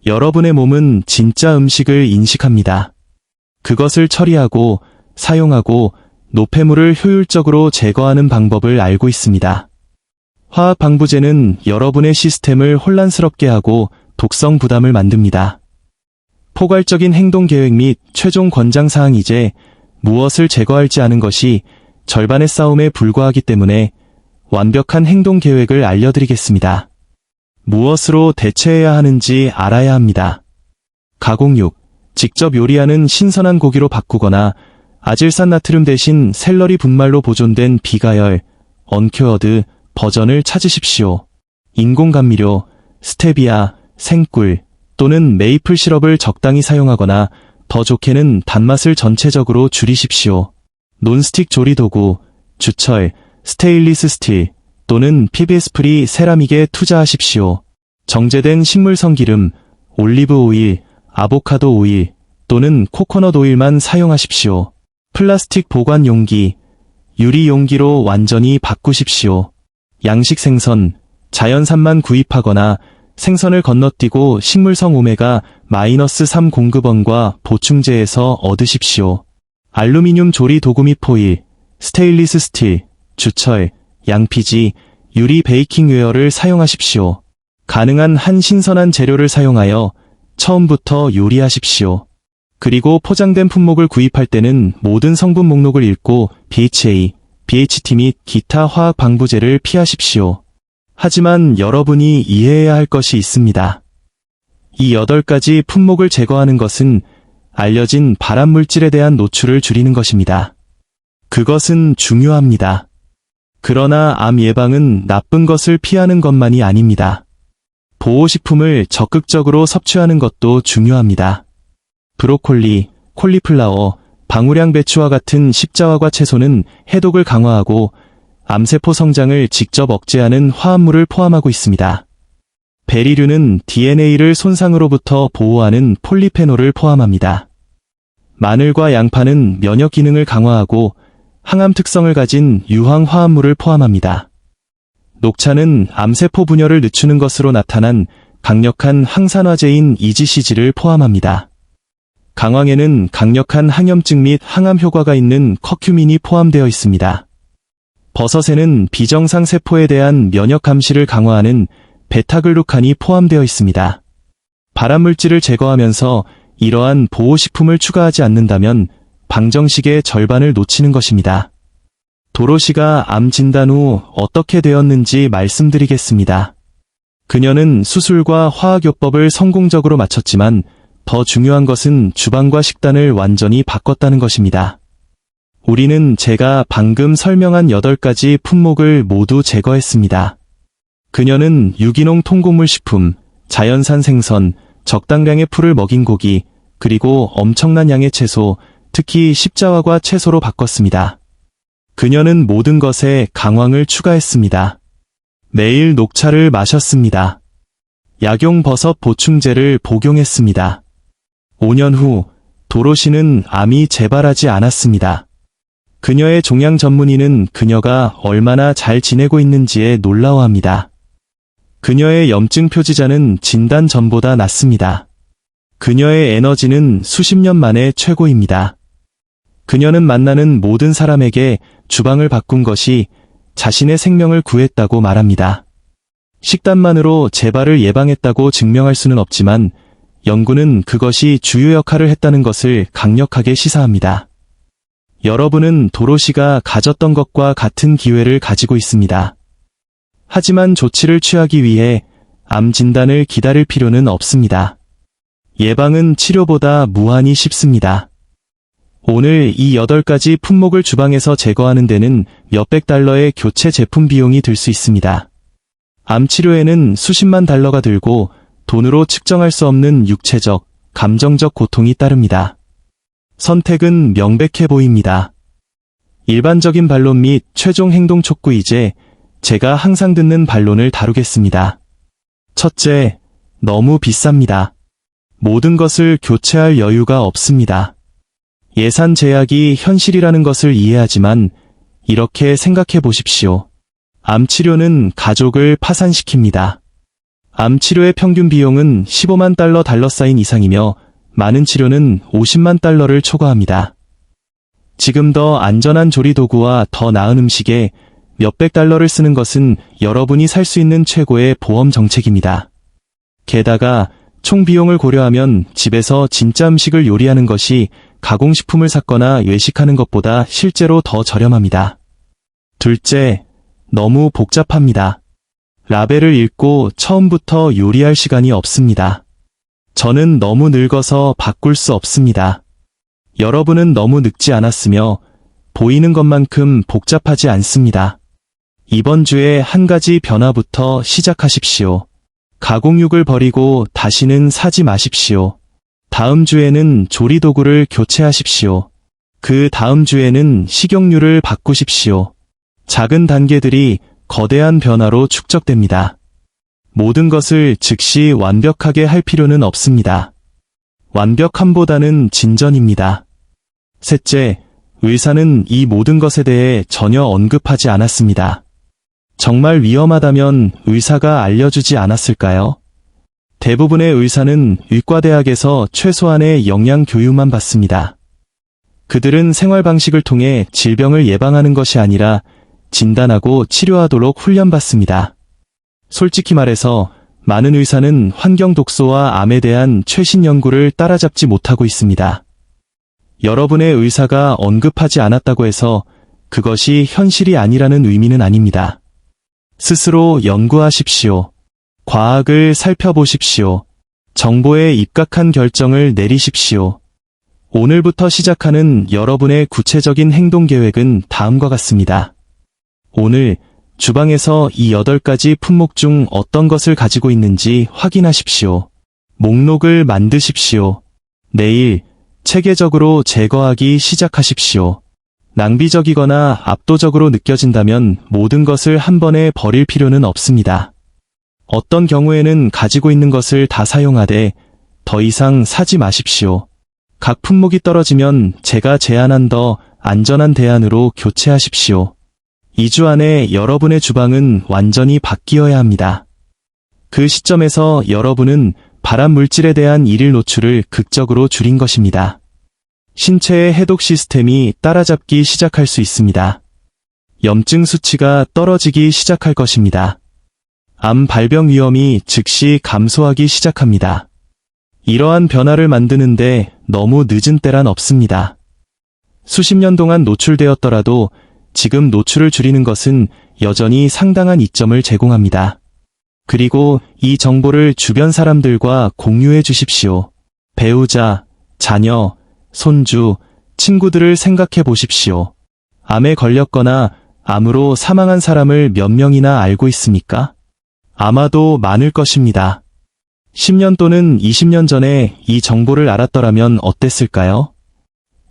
여러분의 몸은 진짜 음식을 인식합니다. 그것을 처리하고, 사용하고, 노폐물을 효율적으로 제거하는 방법을 알고 있습니다. 화학 방부제는 여러분의 시스템을 혼란스럽게 하고 독성 부담을 만듭니다. 포괄적인 행동 계획 및 최종 권장 사항이제 무엇을 제거할지 아는 것이 절반의 싸움에 불과하기 때문에 완벽한 행동 계획을 알려드리겠습니다. 무엇으로 대체해야 하는지 알아야 합니다. 가공육, 직접 요리하는 신선한 고기로 바꾸거나 아질산 나트륨 대신 샐러리 분말로 보존된 비가열, 언큐어드 버전을 찾으십시오. 인공 감미료, 스테비아, 생꿀 또는 메이플 시럽을 적당히 사용하거나 더 좋게는 단맛을 전체적으로 줄이십시오. 논스틱 조리도구, 주철, 스테인리스 스틸 또는 PBS 프리 세라믹에 투자하십시오. 정제된 식물성 기름, 올리브 오일, 아보카도 오일 또는 코코넛 오일만 사용하십시오. 플라스틱 보관 용기, 유리 용기로 완전히 바꾸십시오. 양식 생선, 자연산만 구입하거나 생선을 건너뛰고 식물성 오메가-3 공급원과 보충제에서 얻으십시오. 알루미늄 조리 도구 및 포일, 스테인리스 스틸, 주철, 양피지, 유리 베이킹웨어를 사용하십시오. 가능한 한 신선한 재료를 사용하여 처음부터 요리하십시오. 그리고 포장된 품목을 구입할 때는 모든 성분 목록을 읽고 BHA, BHT 및 기타 화학 방부제를 피하십시오. 하지만 여러분이 이해해야 할 것이 있습니다. 이 8가지 품목을 제거하는 것은 알려진 발암물질에 대한 노출을 줄이는 것입니다. 그것은 중요합니다. 그러나 암 예방은 나쁜 것을 피하는 것만이 아닙니다. 보호식품을 적극적으로 섭취하는 것도 중요합니다. 브로콜리, 콜리플라워, 방울향 배추와 같은 십자화과 채소는 해독을 강화하고 암세포 성장을 직접 억제하는 화합물을 포함하고 있습니다. 베리류는 DNA를 손상으로부터 보호하는 폴리페놀을 포함합니다. 마늘과 양파는 면역 기능을 강화하고 항암 특성을 가진 유황 화합물을 포함합니다. 녹차는 암세포 분열을 늦추는 것으로 나타난 강력한 항산화제인 EGCG를 포함합니다. 강황에는 강력한 항염증 및 항암 효과가 있는 커큐민이 포함되어 있습니다. 버섯에는 비정상 세포에 대한 면역 감시를 강화하는 베타글루칸이 포함되어 있습니다. 발암물질을 제거하면서 이러한 보호식품을 추가하지 않는다면 방정식의 절반을 놓치는 것입니다. 도로시가 암 진단 후 어떻게 되었는지 말씀드리겠습니다. 그녀는 수술과 화학요법을 성공적으로 마쳤지만 더 중요한 것은 주방과 식단을 완전히 바꿨다는 것입니다. 우리는 제가 방금 설명한 8가지 품목을 모두 제거했습니다. 그녀는 유기농 통곡물 식품, 자연산 생선, 적당량의 풀을 먹인 고기, 그리고 엄청난 양의 채소, 특히 십자화과 채소로 바꿨습니다. 그녀는 모든 것에 강황을 추가했습니다. 매일 녹차를 마셨습니다. 약용버섯 보충제를 복용했습니다. 5년 후 도로시는 암이 재발하지 않았습니다. 그녀의 종양 전문의는 그녀가 얼마나 잘 지내고 있는지에 놀라워합니다. 그녀의 염증 표지자는 진단 전보다 낮습니다. 그녀의 에너지는 수십 년 만에 최고입니다. 그녀는 만나는 모든 사람에게 주방을 바꾼 것이 자신의 생명을 구했다고 말합니다. 식단만으로 재발을 예방했다고 증명할 수는 없지만 연구는 그것이 주요 역할을 했다는 것을 강력하게 시사합니다. 여러분은 도로시가 가졌던 것과 같은 기회를 가지고 있습니다. 하지만 조치를 취하기 위해 암 진단을 기다릴 필요는 없습니다. 예방은 치료보다 무한히 쉽습니다. 오늘 이 8가지 품목을 주방에서 제거하는 데는 몇백 달러의 교체 제품 비용이 들 수 있습니다. 암 치료에는 수십만 달러가 들고 돈으로 측정할 수 없는 육체적, 감정적 고통이 따릅니다. 선택은 명백해 보입니다. 일반적인 반론 및 최종 행동 촉구. 이제 제가 항상 듣는 반론을 다루겠습니다. 첫째, 너무 비쌉니다. 모든 것을 교체할 여유가 없습니다. 예산 제약이 현실이라는 것을 이해하지만 이렇게 생각해 보십시오. 암 치료는 가족을 파산시킵니다. 암 치료의 평균 비용은 15만 달러 사인 이상이며 많은 치료는 50만 달러를 초과합니다. 지금 더 안전한 조리도구와 더 나은 음식에 몇백 달러를 쓰는 것은 여러분이 살 수 있는 최고의 보험 정책입니다. 게다가 총 비용을 고려하면 집에서 진짜 음식을 요리하는 것이 가공식품을 샀거나 외식하는 것보다 실제로 더 저렴합니다. 둘째, 너무 복잡합니다. 라벨을 읽고 처음부터 요리할 시간이 없습니다. 저는 너무 늙어서 바꿀 수 없습니다. 여러분은 너무 늙지 않았으며 보이는 것만큼 복잡하지 않습니다. 이번 주에 한 가지 변화부터 시작하십시오. 가공육을 버리고 다시는 사지 마십시오. 다음 주에는 조리도구를 교체하십시오. 그 다음 주에는 식용유를 바꾸십시오. 작은 단계들이 거대한 변화로 축적됩니다. 모든 것을 즉시 완벽하게 할 필요는 없습니다. 완벽함보다는 진전입니다. 셋째, 의사는 이 모든 것에 대해 전혀 언급하지 않았습니다. 정말 위험하다면 의사가 알려주지 않았을까요? 대부분의 의사는 의과대학에서 최소한의 영양 교육만 받습니다. 그들은 생활 방식을 통해 질병을 예방하는 것이 아니라 진단하고 치료하도록 훈련받습니다. 솔직히 말해서 많은 의사는 환경 독소와 암에 대한 최신 연구를 따라잡지 못하고 있습니다. 여러분의 의사가 언급하지 않았다고 해서 그것이 현실이 아니라는 의미는 아닙니다. 스스로 연구하십시오. 과학을 살펴보십시오. 정보에 입각한 결정을 내리십시오. 오늘부터 시작하는 여러분의 구체적인 행동 계획은 다음과 같습니다. 오늘 주방에서 이 8가지 품목 중 어떤 것을 가지고 있는지 확인하십시오. 목록을 만드십시오. 내일 체계적으로 제거하기 시작하십시오. 낭비적이거나 압도적으로 느껴진다면 모든 것을 한 번에 버릴 필요는 없습니다. 어떤 경우에는 가지고 있는 것을 다 사용하되 더 이상 사지 마십시오. 각 품목이 떨어지면 제가 제안한 더 안전한 대안으로 교체하십시오. 2주 안에 여러분의 주방은 완전히 바뀌어야 합니다. 그 시점에서 여러분은 발암 물질에 대한 일일 노출을 극적으로 줄인 것입니다. 신체의 해독 시스템이 따라잡기 시작할 수 있습니다. 염증 수치가 떨어지기 시작할 것입니다. 암 발병 위험이 즉시 감소하기 시작합니다. 이러한 변화를 만드는데 너무 늦은 때란 없습니다. 수십 년 동안 노출되었더라도 지금 노출을 줄이는 것은 여전히 상당한 이점을 제공합니다. 그리고 이 정보를 주변 사람들과 공유해 주십시오. 배우자, 자녀, 손주, 친구들을 생각해 보십시오. 암에 걸렸거나 암으로 사망한 사람을 몇 명이나 알고 있습니까? 아마도 많을 것입니다. 10년 또는 20년 전에 이 정보를 알았더라면 어땠을까요?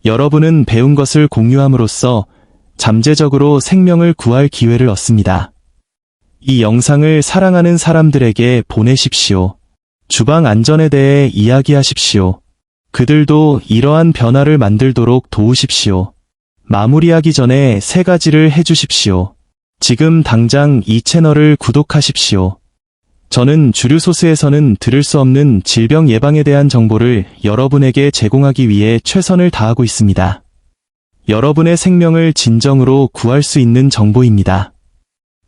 여러분은 배운 것을 공유함으로써 잠재적으로 생명을 구할 기회를 얻습니다. 이 영상을 사랑하는 사람들에게 보내십시오. 주방 안전에 대해 이야기하십시오. 그들도 이러한 변화를 만들도록 도우십시오. 마무리하기 전에 3가지를 해주십시오. 지금 당장 이 채널을 구독하십시오. 저는 주류 소스에서는 들을 수 없는 질병 예방에 대한 정보를 여러분에게 제공하기 위해 최선을 다하고 있습니다. 여러분의 생명을 진정으로 구할 수 있는 정보입니다.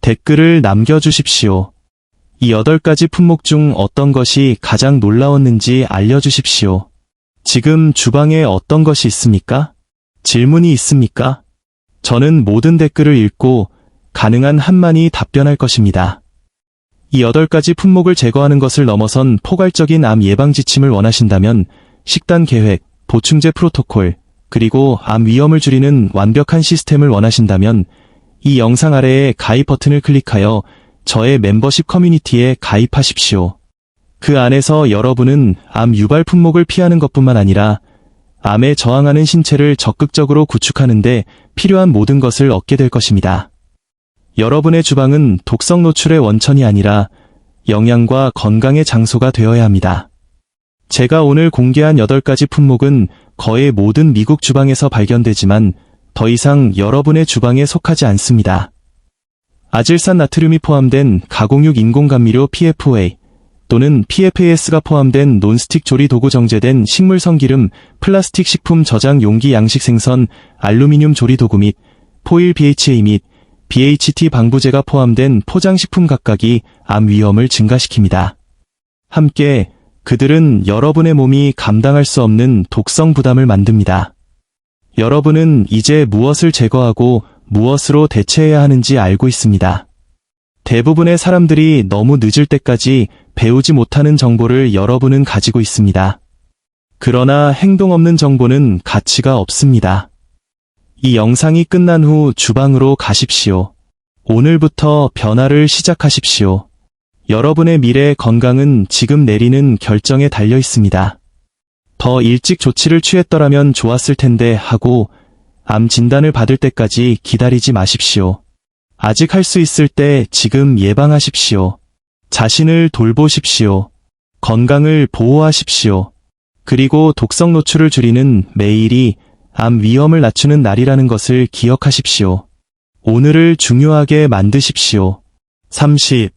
댓글을 남겨주십시오. 이 8가지 품목 중 어떤 것이 가장 놀라웠는지 알려주십시오. 지금 주방에 어떤 것이 있습니까? 질문이 있습니까? 저는 모든 댓글을 읽고 가능한 한만이 답변할 것입니다. 이 8가지 품목을 제거하는 것을 넘어선 포괄적인 암 예방 지침을 원하신다면 식단 계획, 보충제 프로토콜, 그리고 암 위험을 줄이는 완벽한 시스템을 원하신다면 이 영상 아래의 가입 버튼을 클릭하여 저의 멤버십 커뮤니티에 가입하십시오. 그 안에서 여러분은 암 유발 품목을 피하는 것뿐만 아니라 암에 저항하는 신체를 적극적으로 구축하는 데 필요한 모든 것을 얻게 될 것입니다. 여러분의 주방은 독성 노출의 원천이 아니라 영양과 건강의 장소가 되어야 합니다. 제가 오늘 공개한 8가지 품목은 거의 모든 미국 주방에서 발견되지만 더 이상 여러분의 주방에 속하지 않습니다. 아질산 나트륨이 포함된 가공육 인공감미료 PFA 또는 PFAS가 포함된 논스틱 조리 도구 정제된 식물성 기름, 플라스틱 식품 저장 용기 양식 생선, 알루미늄 조리 도구 및 포일 BHA 및 BHT 방부제가 포함된 포장식품 각각이 암 위험을 증가시킵니다. 함께 그들은 여러분의 몸이 감당할 수 없는 독성 부담을 만듭니다. 여러분은 이제 무엇을 제거하고 무엇으로 대체해야 하는지 알고 있습니다. 대부분의 사람들이 너무 늦을 때까지 배우지 못하는 정보를 여러분은 가지고 있습니다. 그러나 행동 없는 정보는 가치가 없습니다. 이 영상이 끝난 후 주방으로 가십시오. 오늘부터 변화를 시작하십시오. 여러분의 미래의 건강은 지금 내리는 결정에 달려 있습니다. 더 일찍 조치를 취했더라면 좋았을 텐데 하고 암 진단을 받을 때까지 기다리지 마십시오. 아직 할 수 있을 때 지금 예방하십시오. 자신을 돌보십시오. 건강을 보호하십시오. 그리고 독성 노출을 줄이는 매일이 암 위험을 낮추는 날이라는 것을 기억하십시오. 오늘을 중요하게 만드십시오. 30.